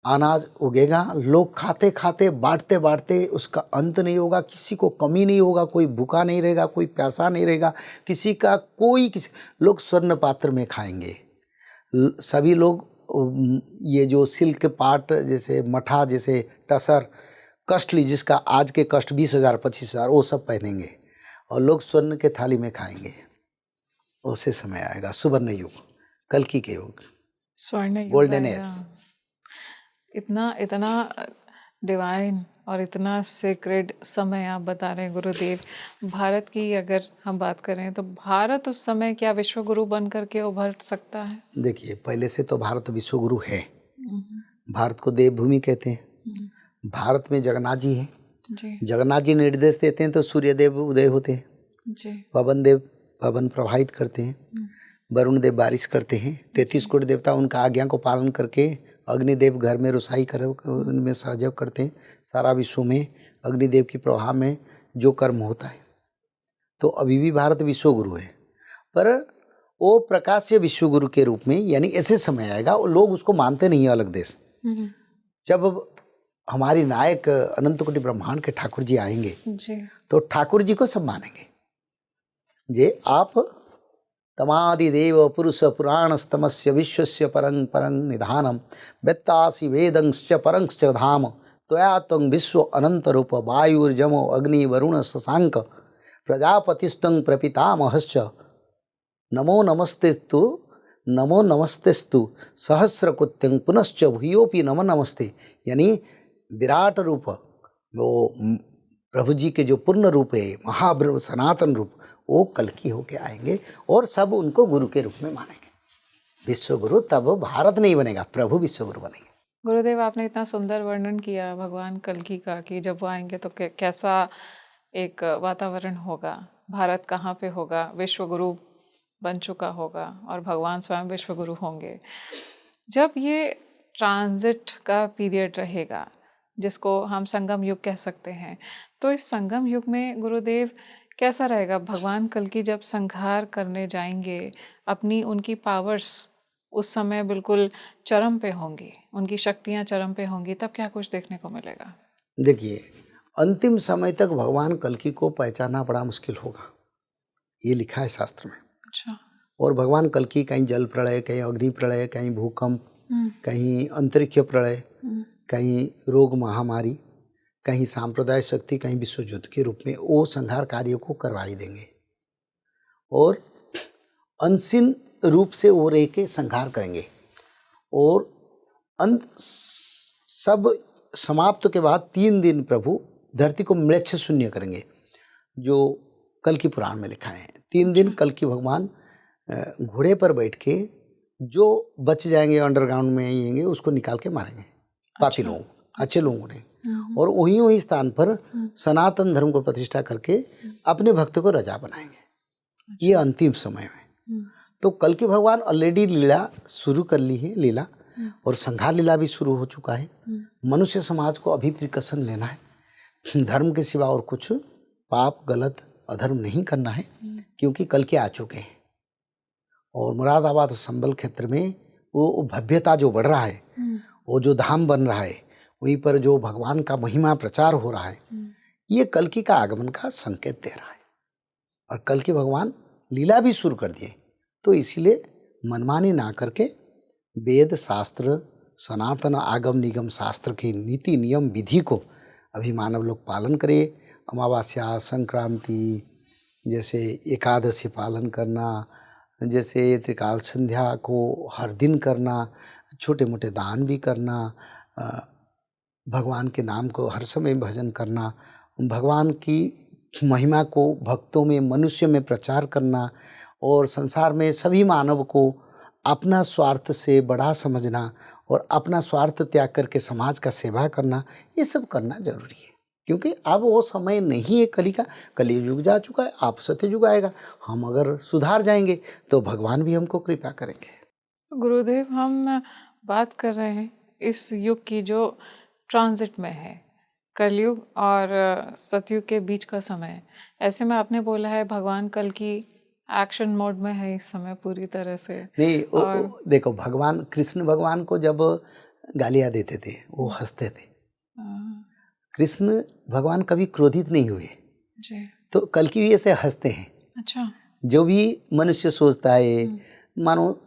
अनाज उगेगा। लोग खाते खाते, बांटते बांटते उसका अंत नहीं होगा, किसी को कमी नहीं होगा, कोई भूखा नहीं रहेगा, कोई प्यासा नहीं रहेगा, किसी लोग स्वर्ण पात्र में खाएंगे। सभी लोग ये जो सिल्क पाट, जैसे मठा, जैसे टसर, कष्टली, जिसका आज के कष्ट 20,000 25,000, वो सब पहनेंगे, और लोग स्वर्ण के थाली में खाएंगे। उसे समय आएगा, सुवर्ण युग, कल्कि के युग। स्वर्ण युग गोल्डन आएगा। एज। इतना इतना डिवाइन और इतना सेक्रेड समय आप बता रहे हैं गुरुदेव। भारत की अगर हम बात करें तो भारत उस समय क्या विश्व गुरु बन करके उभर सकता है? देखिए, पहले से तो भारत विश्व गुरु है। हम्म, भारत को देवभूमि कहते हैं। हम्म, भारत में जगन्नाथ जी हैं। जी जगन्नाथ जी निर्देश देते हैं तो सूर्यदेव उदय होते हैं। जी पवन देव पवन प्रवाहित करते हैं। हम्म, वरुण देव बारिश करते हैं। 33 कोटि देवता उनका आज्ञा को पालन करके अग्निदेव घर में रसोई कर उनमें सहयोग करते हैं। सारा विश्व में अग्निदेव की प्रवाह में जो कर्म होता है, तो अभी भी भारत विश्व गुरु है। पर वो प्रकाश्य विश्व गुरु के रूप में, यानी ऐसे समय आएगा वो लोग उसको मानते नहीं है अलग देश। हम्म, जब हमारी नायक अनंत कोटि ब्रह्मांड के ठाकुर जी आएंगे जी तो ठाकुर जी को सब मानेंगे। जे आप तमादिदेव पुरुष पुराणस्तमस्य विश्वस्य परं परं निधानम वेत्तासि वेदंश्च परंश्च धाम त्वया त्वं विश्व अनंत रूप वायुर्जमो अग्नि वरुण शशांक प्रजापतिस्त्वं प्रपितामहश्च नमो नमस्तेस्तु सहस्रकृत्यं पुनश्च भूयोपि नमो नमस्ते। यानी विराट रूप, वो प्रभु जी के जो पूर्ण रूप है, महाब्रह्म सनातन रूप, वो कल की होके आएंगे और सब उनको गुरु के रूप में मानेंगे। विश्व गुरु तब भारत नहीं बनेगा, प्रभु विश्व गुरु बनेंगे। गुरुदेव, आपने इतना सुंदर वर्णन किया भगवान कल्कि का कि जब वो आएंगे तो कैसा एक वातावरण होगा, भारत कहाँ पे होगा, विश्व गुरु बन चुका होगा और भगवान स्वयं विश्व गुरु होंगे। जब ये ट्रांजिट का पीरियड रहेगा जिसको हम संगम युग कह सकते हैं, तो इस संगम युग में गुरुदेव कैसा रहेगा? भगवान कल्कि जब संहार करने जाएंगे, अपनी उनकी पावर्स उस समय बिल्कुल चरम पे होंगी, उनकी शक्तियां चरम पे होंगी, तब क्या कुछ देखने को मिलेगा? देखिए, अंतिम समय तक भगवान कल्कि को पहचानना बड़ा मुश्किल होगा, ये लिखा है शास्त्र में। अच्छा। और भगवान कल्कि कहीं जल प्रलय, कहीं अग्नि प्रलय, कहीं भूकंप, कहीं अंतरिक्ष प्रलय, कहीं रोग महामारी, कहीं सांप्रदायिक शक्ति, कहीं विश्व युद्ध के रूप में वो संहार कार्यों को करवाई देंगे और अनसिन रूप से वो रह के संहार करेंगे। और अंत सब समाप्त के बाद 3 दिन प्रभु धरती को म्लेच्छ शून्य करेंगे, जो कल्कि पुराण में लिखा है। 3 दिन कल्कि भगवान घोड़े पर बैठ के जो बच जाएंगे अंडरग्राउंड में आएंगे उसको निकाल के मारेंगे, पापी लोग, अच्छे लोगों ने। और वहीं स्थान पर सनातन धर्म को प्रतिष्ठा करके अपने भक्त को राजा बनाएंगे। ये अंतिम समय में तो कल्कि भगवान ऑलरेडी लीला शुरू कर ली है, लीला और संहार लीला भी शुरू हो चुका है। मनुष्य समाज को अभी प्रिकॉशन लेना है, धर्म के सिवा और कुछ पाप गलत अधर्म नहीं करना है, क्योंकि कल्कि आ चुके हैं। और मुरादाबाद संबल क्षेत्र में वो भव्यता जो बढ़ रहा है, वो जो धाम बन रहा है, वहीं पर जो भगवान का महिमा प्रचार हो रहा है, ये कल्कि का आगमन का संकेत दे रहा है। और कल्कि भगवान लीला भी शुरू कर दिए, तो इसीलिए मनमानी ना करके वेद शास्त्र, सनातन आगम निगम शास्त्र की नीति नियम विधि को अभी मानव लोग पालन करें। अमावस्या, संक्रांति, जैसे एकादशी पालन करना, जैसे त्रिकाल संध्या को हर दिन करना, छोटे मोटे दान भी करना, भगवान के नाम को हर समय भजन करना, भगवान की महिमा को भक्तों में, मनुष्य में प्रचार करना, और संसार में सभी मानव को अपना स्वार्थ से बड़ा समझना और अपना स्वार्थ त्याग करके समाज का सेवा करना, ये सब करना जरूरी है। क्योंकि अब वो समय नहीं है कली का, कलियुग जा चुका है, आप सत्ययुग आएगा। हम अगर सुधार जाएंगे तो भगवान भी हमको कृपा करेंगे। तो गुरुदेव, हम बात कर रहे हैं इस युग की जो ट्रांजिट में है, कलयुग और सतयुग के बीच का समय। ऐसे में आपने बोला है भगवान कल्कि एक्शन मोड में है इस समय पूरी तरह से। नहीं, और देखो, भगवान कृष्ण भगवान को जब गालियाँ देते थे वो हंसते थे। कृष्ण भगवान कभी क्रोधित नहीं हुए, जी। तो कल्कि भी ऐसे हंसते हैं। अच्छा। जो भी मनुष्य सोचता है, मानो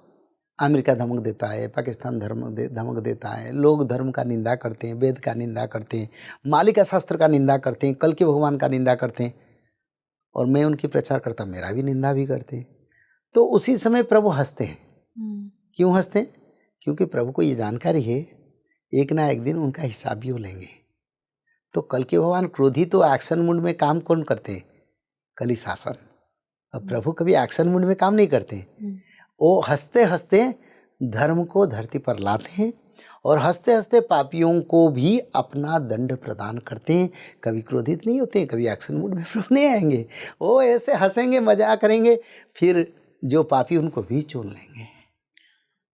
अमेरिका धमक देता है, पाकिस्तान धमक देता है, लोग धर्म का निंदा करते हैं, वेद का निंदा करते हैं, मालिका शास्त्र का निंदा करते हैं, कल्कि भगवान का निंदा करते हैं, और मैं उनकी प्रचार करता, मेरा भी निंदा भी करते हैं। तो उसी समय प्रभु हंसते हैं। क्यों हंसते हैं? क्योंकि प्रभु को ये जानकारी है एक ना एक दिन उनका हिसाब भी वो लेंगे। तो कल के भगवान क्रोधित तो एक्शन मूड में काम कौन करते हैं? कली शासन। अब प्रभु कभी एक्शन मूड में काम नहीं करते, वो हंसते हंसते धर्म को धरती पर लाते हैं और हंसते हंसते पापियों को भी अपना दंड प्रदान करते हैं। कभी क्रोधित नहीं होते हैं, कभी एक्शन मूड में प्रभु नहीं आएंगे, वो ऐसे हंसेंगे, मजाक करेंगे, फिर जो पापी उनको भी चुन लेंगे।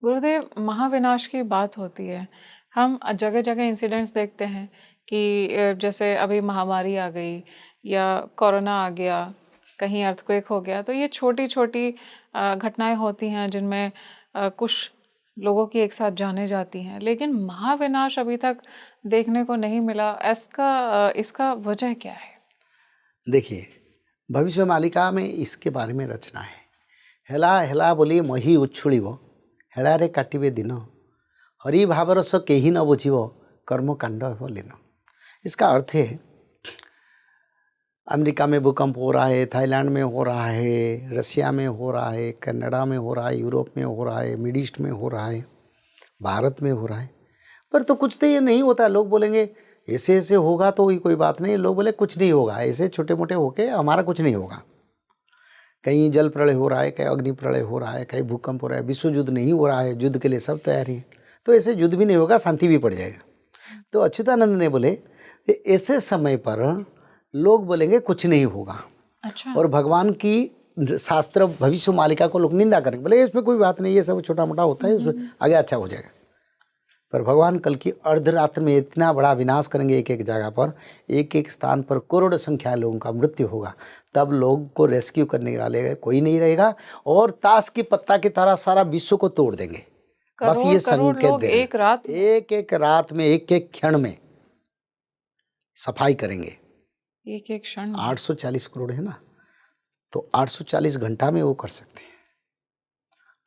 गुरुदेव, महाविनाश की बात होती है, हम जगह जगह इंसिडेंट्स देखते हैं कि जैसे अभी महामारी आ गई या कोरोना आ गया, कहीं अर्थक्वेक हो गया, तो ये छोटी छोटी घटनाएं होती हैं जिनमें कुछ लोगों की एक साथ जाने जाती हैं, लेकिन महाविनाश अभी तक देखने को नहीं मिला। इसका वजह क्या है? देखिए, भविष्य मालिका में इसके बारे में रचना है। हेला हेला बोली मही उछुड़िब, हेलारे काटिबे दिन, हरि भावरस केही न बुझिब, कर्मकांड हेब लीन। इसका अर्थ है, अमेरिका में भूकंप हो रहा है, थाईलैंड में हो रहा है, रसिया में हो रहा है, कनाडा में हो रहा है, यूरोप में हो रहा है, मिड ईस्ट में हो रहा है, भारत में हो रहा है, पर तो कुछ तो ये नहीं होता। लोग बोलेंगे ऐसे ऐसे होगा तो कोई बात नहीं, लोग बोले कुछ नहीं होगा, ऐसे छोटे मोटे होके हमारा कुछ नहीं होगा। कहीं जल प्रलय हो रहा है, कहीं अग्नि प्रलय हो रहा है, कहीं भूकंप हो रहा है, विश्व युद्ध नहीं हो रहा है, युद्ध के लिए सब तैयारी है, तो ऐसे युद्ध भी नहीं होगा, शांति भी पड़ जाएगा। तो अच्युतानंद ने बोले ऐसे समय पर लोग बोलेंगे कुछ नहीं होगा। अच्छा। और भगवान की शास्त्र भविष्य मालिका को लोग निंदा करेंगे, बोले इसमें कोई बात नहीं, ये सब छोटा मोटा होता है, उसमें आगे अच्छा हो जाएगा। पर भगवान कल की अर्धरात्र में इतना बड़ा विनाश करेंगे, एक एक जगह पर, एक एक स्थान पर करोड़ संख्या लोगों का मृत्यु होगा, तब लोग को रेस्क्यू करने वाले कोई नहीं रहेगा, और ताश की पत्ता की तरह सारा विश्व को तोड़ देंगे। बस ये संकेत दे एक रात एक रात में, एक एक क्षण में सफाई करेंगे। एक क्षण 840 करोड़ है ना, तो 840 घंटा में वो कर सकते हैं,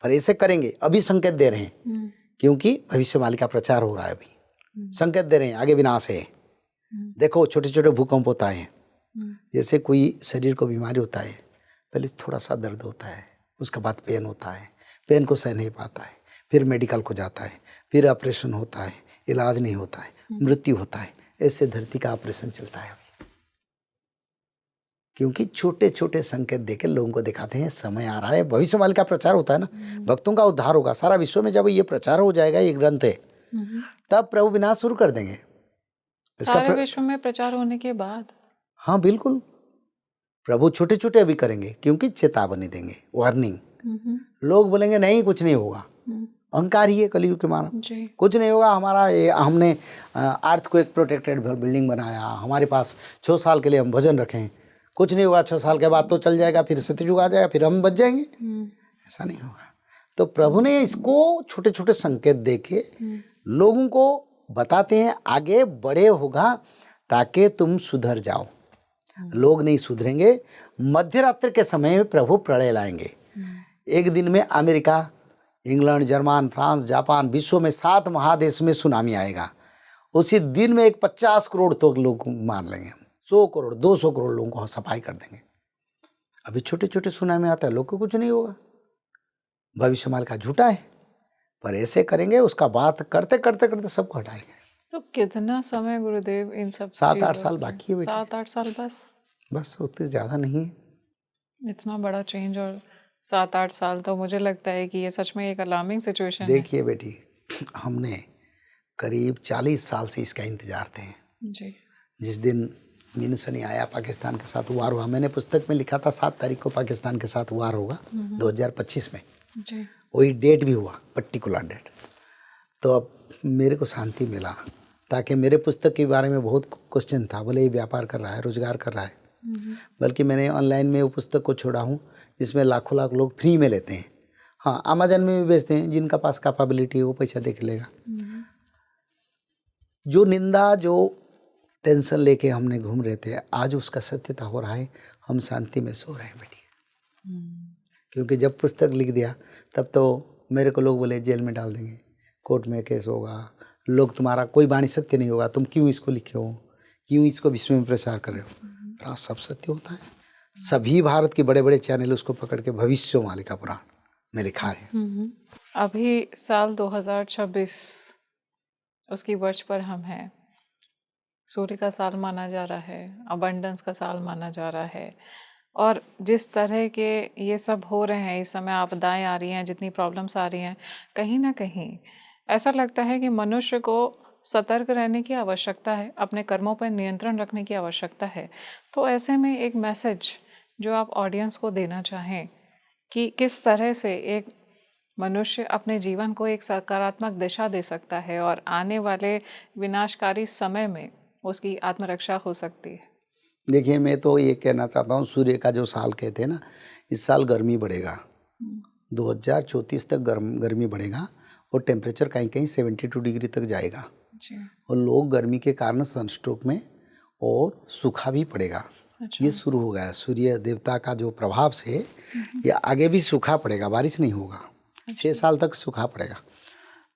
पर ऐसे करेंगे। अभी संकेत दे रहे हैं, क्योंकि भविष्य मालिका प्रचार हो रहा है, अभी संकेत दे रहे हैं आगे विनाश है। देखो छोटे छोटे भूकंप होता है, जैसे कोई शरीर को बीमारी होता है, पहले थोड़ा सा दर्द होता है, उसके बाद पेन होता है, पेन को सह नहीं पाता है, फिर मेडिकल को जाता है, फिर ऑपरेशन होता है, इलाज नहीं होता है, मृत्यु होता है। ऐसे धरती का ऑपरेशन चलता है, क्योंकि छोटे छोटे संकेत देकर लोगों को दिखाते हैं समय आ रहा है। भविष्य मालिका प्रचार होता है ना, भक्तों का उद्धार होगा सारा विश्व में। जब ये प्रचार हो जाएगा, ये ग्रंथ है, तब प्रभु विनाश शुरू कर देंगे सारे विश्व में प्रचार होने के बाद। हाँ बिल्कुल, प्रभु छोटे छोटे अभी करेंगे, क्योंकि चेतावनी देंगे, वार्निंग। लोग बोलेंगे नहीं कुछ नहीं होगा, अहंकार ही है कलयुग के मानव, कुछ नहीं होगा। हमारा ये हमने अर्थक्वेक प्रोटेक्टेड बिल्डिंग बनाया, हमारे पास 6 साल के लिए हम भजन रखें, कुछ नहीं होगा, 6 साल के बाद तो चल जाएगा, फिर सतयुग आ जाएगा, फिर हम बच जाएंगे। ऐसा नहीं होगा। तो प्रभु ने इसको छोटे छोटे संकेत देके लोगों को बताते हैं, आगे बड़े होगा ताकि तुम सुधर जाओ। लोग नहीं सुधरेंगे। मध्य रात्रि के समय में प्रभु प्रलय लाएंगे। एक दिन में America, England, German, France, Japan, विश्व में 7 महादेश में सुनामी आएगा। उसी दिन में 50 करोड़ तो लोग मार लेंगे, 100 करोड़ 200 करोड़ लोगों को सफाई कर देंगे। अभी छोटे छोटे सुनामी आता है, लोग को कुछ नहीं होगा। भविष्य मालिका झूठा है, पर ऐसे करेंगे, उसका बात करते करते करते सबको हटाएंगे। तो कितना समय गुरुदेव इन सब 7-8 साल बाकी है बेटा। 7-8 साल बस उतने ज़्यादा नहीं है। इतना बड़ा चेंज, और 7-8 साल तो मुझे लगता है कि ये सच में एक अलार्मिंग सिचुएशन है। देखिए बेटी, हमने करीब 40 साल से इसका इंतजार थे जी। जिस दिन मीनू सनी आया, पाकिस्तान के साथ वार हुआ। मैंने पुस्तक में लिखा था 7 तारीख को पाकिस्तान के साथ वार होगा 2025 में जी। वही डेट भी हुआ, पर्टिकुलर डेट। तो अब मेरे को शांति मिला, ताकि मेरे पुस्तक के बारे में बहुत क्वेश्चन था, बोले ये व्यापार कर रहा है, रोजगार कर रहा है, बल्कि मैंने ऑनलाइन में वो पुस्तक को छोड़ा हूँ जिसमें लाखों लाख लोग फ्री में लेते हैं। हाँ, अमेजन में भी बेचते हैं, जिनका पास कैपेबिलिटी है वो पैसा देख लेगा। जो निंदा, जो टेंशन लेके हमने घूम रहे थे, आज उसका सत्यता हो रहा है। हम शांति में सो रहे हैं बेटी, क्योंकि जब पुस्तक लिख दिया तब तो मेरे को लोग बोले जेल में डाल देंगे, कोर्ट में केस होगा, लोग तुम्हारा कोई वाणी सत्य नहीं होगा, तुम क्यों इसको लिखे हो, क्यों इसको विश्व में प्रचार कर रहे हो। सब सत्य होता है। सभी भारत के बड़े बड़े चैनल उसको पकड़ के भविष्य मालिका पुराण में लिखा है। अभी साल 2026 उसकी वर्ष पर हम हैं। सूर्य का साल माना जा रहा है, अबंडेंस का साल माना जा रहा है। और जिस तरह के ये सब हो रहे हैं इस समय, आपदाएं आ रही हैं, जितनी प्रॉब्लम्स आ रही हैं, कहीं ना कहीं ऐसा लगता है कि मनुष्य को सतर्क रहने की आवश्यकता है, अपने कर्मों पर नियंत्रण रखने की आवश्यकता है। तो ऐसे में एक मैसेज जो आप ऑडियंस को देना चाहें कि किस तरह से एक मनुष्य अपने जीवन को एक सकारात्मक दिशा दे सकता है और आने वाले विनाशकारी समय में उसकी आत्मरक्षा हो सकती है। देखिए, मैं तो ये कहना चाहता हूँ, सूर्य का जो साल कहते हैं ना, इस साल गर्मी बढ़ेगा। 2034 तक गर्मी बढ़ेगा और टेम्परेचर कहीं-कहीं 72 डिग्री तक जाएगा। जी। और लोग गर्मी के कारण सनस्ट्रोक में और सूखा भी पड़ेगा। अच्छा। ये शुरू हो गया है सूर्य देवता का जो प्रभाव से ये आगे भी सूखा पड़ेगा, बारिश नहीं होगा। 6 साल तक सूखा पड़ेगा।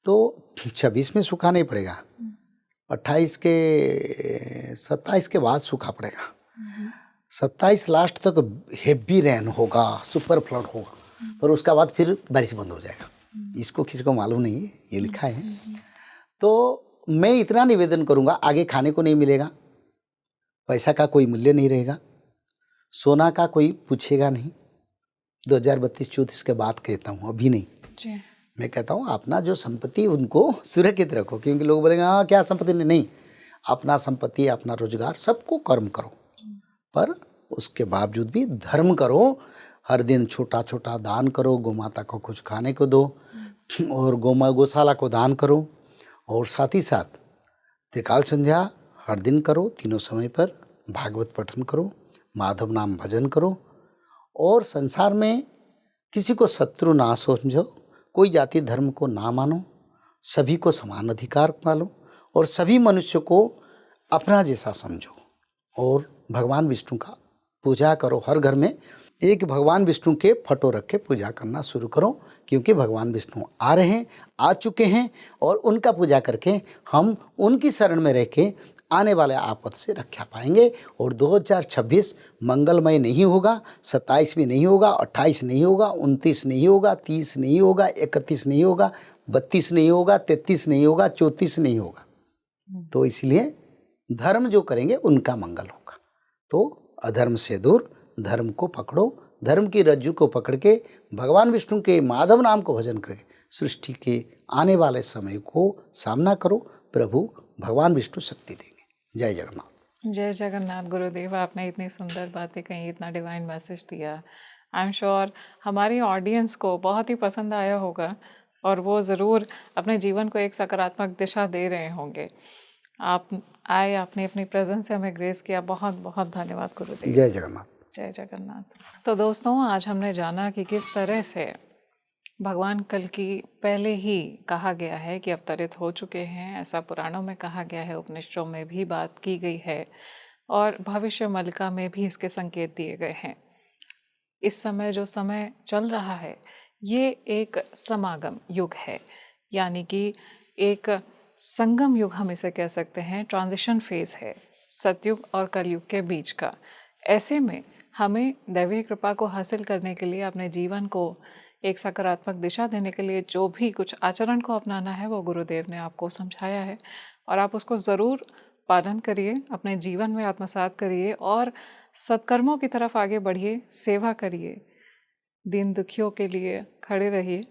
तो 26 में सूखा नहीं पड़ेगा, 28 के 27 के बाद सूखा पड़ेगा। 27 लास्ट तक हेवी रेन होगा, सुपर फ्लड होगा, पर उसके बाद फिर बारिश बंद हो जाएगा। इसको किसी को मालूम नहीं है, ये लिखा है। तो मैं इतना निवेदन करूंगा, आगे खाने को नहीं मिलेगा, पैसा का कोई मूल्य नहीं रहेगा, सोना का कोई पूछेगा नहीं। 2032-34 के बाद कहता हूँ, अभी नहीं। जी। मैं कहता हूँ अपना जो संपत्ति उनको सुरक्षित रखो, क्योंकि लोग बोलेंगे हाँ क्या संपत्ति नहीं, अपना संपत्ति, अपना रोजगार, सबको कर्म करो, पर उसके बावजूद भी धर्म करो। हर दिन छोटा छोटा दान करो, गौ माता को कुछ खाने को दो और गौशाला को दान करो। और साथ ही साथ त्रिकाल संध्या हर दिन करो, तीनों समय पर भागवत पठन करो, माधव नाम भजन करो। और संसार में किसी को शत्रु ना समझो, कोई जाति धर्म को ना मानो, सभी को समान अधिकार पालो और सभी मनुष्य को अपना जैसा समझो। और भगवान विष्णु का पूजा करो। हर घर में एक भगवान विष्णु के फोटो रख के पूजा करना शुरू करो, क्योंकि भगवान विष्णु आ रहे हैं, आ चुके हैं, और उनका पूजा करके हम उनकी शरण में रह के आने वाले आपद से रक्षा पाएंगे। और 2026 मंगलमय नहीं होगा, 27 भी नहीं होगा, 28 नहीं होगा, 29 नहीं होगा, 30 नहीं होगा, 31 नहीं होगा, 32 नहीं होगा, 33 नहीं होगा, 34 नहीं होगा। तो इसलिए धर्म जो करेंगे उनका मंगल होगा। तो अधर्म से दूर धर्म को पकड़ो, धर्म की रज्जू को पकड़ के भगवान विष्णु के माधव नाम को भजन करके सृष्टि के आने वाले समय को सामना करो। प्रभु भगवान विष्णु शक्ति देंगे। जय जगन्नाथ। जय जगन्नाथ गुरुदेव, आपने इतनी सुंदर बातें कही, इतना डिवाइन मैसेज दिया। आई एम श्योर हमारी ऑडियंस को बहुत ही पसंद आया होगा और वो ज़रूर अपने जीवन को एक सकारात्मक दिशा दे रहे होंगे। आप आए, आपने अपनी प्रेजेंस से हमें ग्रेस किया, बहुत बहुत धन्यवाद गुरुदेव। जय जगन्नाथ। जय जगन्नाथ। तो दोस्तों, आज हमने जाना कि किस तरह से भगवान कल्कि पहले ही कहा गया है कि अवतरित हो चुके हैं, ऐसा पुराणों में कहा गया है, उपनिषदों में भी बात की गई है और भविष्य मलिका में भी इसके संकेत दिए गए हैं। इस समय जो समय चल रहा है ये एक समागम युग है, यानी कि एक संगम युग हम इसे कह सकते हैं, ट्रांजिशन फेज है सतयुग और कलयुग के बीच का। ऐसे में हमें दैवीय कृपा को हासिल करने के लिए, अपने जीवन को एक सकारात्मक दिशा देने के लिए जो भी कुछ आचरण को अपनाना है वो गुरुदेव ने आपको समझाया है और आप उसको ज़रूर पालन करिए, अपने जीवन में आत्मसात करिए और सत्कर्मों की तरफ आगे बढ़िए, सेवा करिए, दीन दुखियों के लिए खड़े रहिए,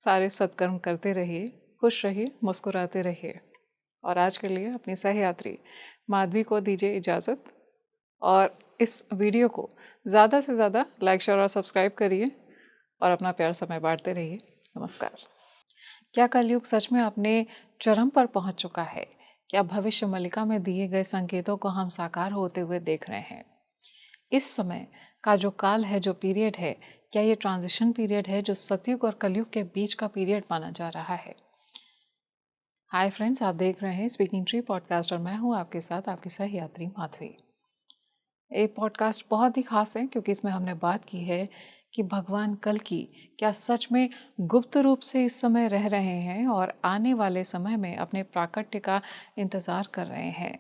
सारे सत्कर्म करते रहिए, खुश रहिए, मुस्कुराते रहिए। और आज के लिए अपनी सहयात्री माधवी को दीजिए इजाज़त और इस वीडियो को ज़्यादा से ज़्यादा लाइक, शेयर और सब्सक्राइब करिए और अपना प्यार समय बांटते रहिए। नमस्कार। क्या कलयुग सच में अपने चरम पर पहुंच चुका है? क्या भविष्य मलिका में दिए गए संकेतों को हम साकार होते हुए देख रहे हैं? इस समय का जो काल है, जो पीरियड है, क्या ये ट्रांजिशन पीरियड है जो सतयुग और कलयुग के बीच का पीरियड माना जा रहा है? हाय फ्रेंड्स, आप देख रहे हैं स्पीकिंग ट्री पॉडकास्ट और मैं हूं आपके साथ आपकी सहयात्री माधवी। ये पॉडकास्ट बहुत ही खास है क्योंकि इसमें हमने बात की है कि भगवान कल्कि क्या सच में गुप्त रूप से इस समय रह रहे हैं और आने वाले समय में अपने प्राकट्य का इंतज़ार कर रहे हैं।